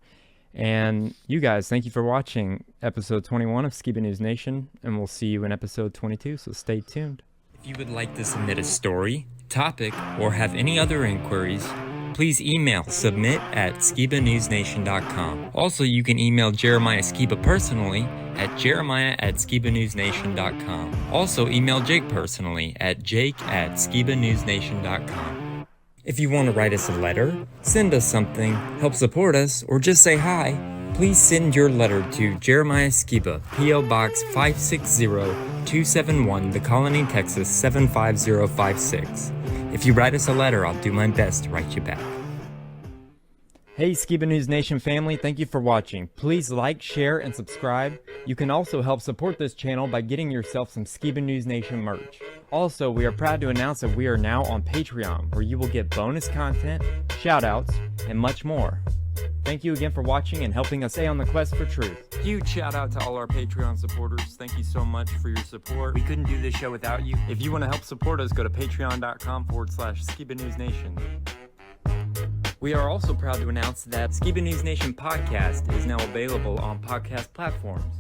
And you guys, thank you for watching episode 21 of Skiba News Nation, and we'll see you in episode 22, so stay tuned. If you would like to submit a story, topic, or have any other inquiries, please email submit@skibanewsnation.com. Also, you can email Jeremiah Skiba personally at jeremiah@skibanewsnation.com. Also, email Jake personally at jake@skibanewsnation.com. If you want to write us a letter, send us something, help support us, or just say hi, please send your letter to Jeremiah Skiba, P.O. Box 560-271, The Colony, Texas 75056. If you write us a letter, I'll do my best to write you back. Hey Skiba News Nation family, thank you for watching. Please like, share, and subscribe. You can also help support this channel by getting yourself some Skiba News Nation merch. Also, we are proud to announce that we are now on Patreon, where you will get bonus content, shoutouts, and much more. Thank you again for watching and helping us stay on the quest for truth. Huge shout out to all our Patreon supporters. Thank you so much for your support. We couldn't do this show without you. If you want to help support us, go to patreon.com/Skiba News Nation. We are also proud to announce that Skiba News Nation podcast is now available on podcast platforms.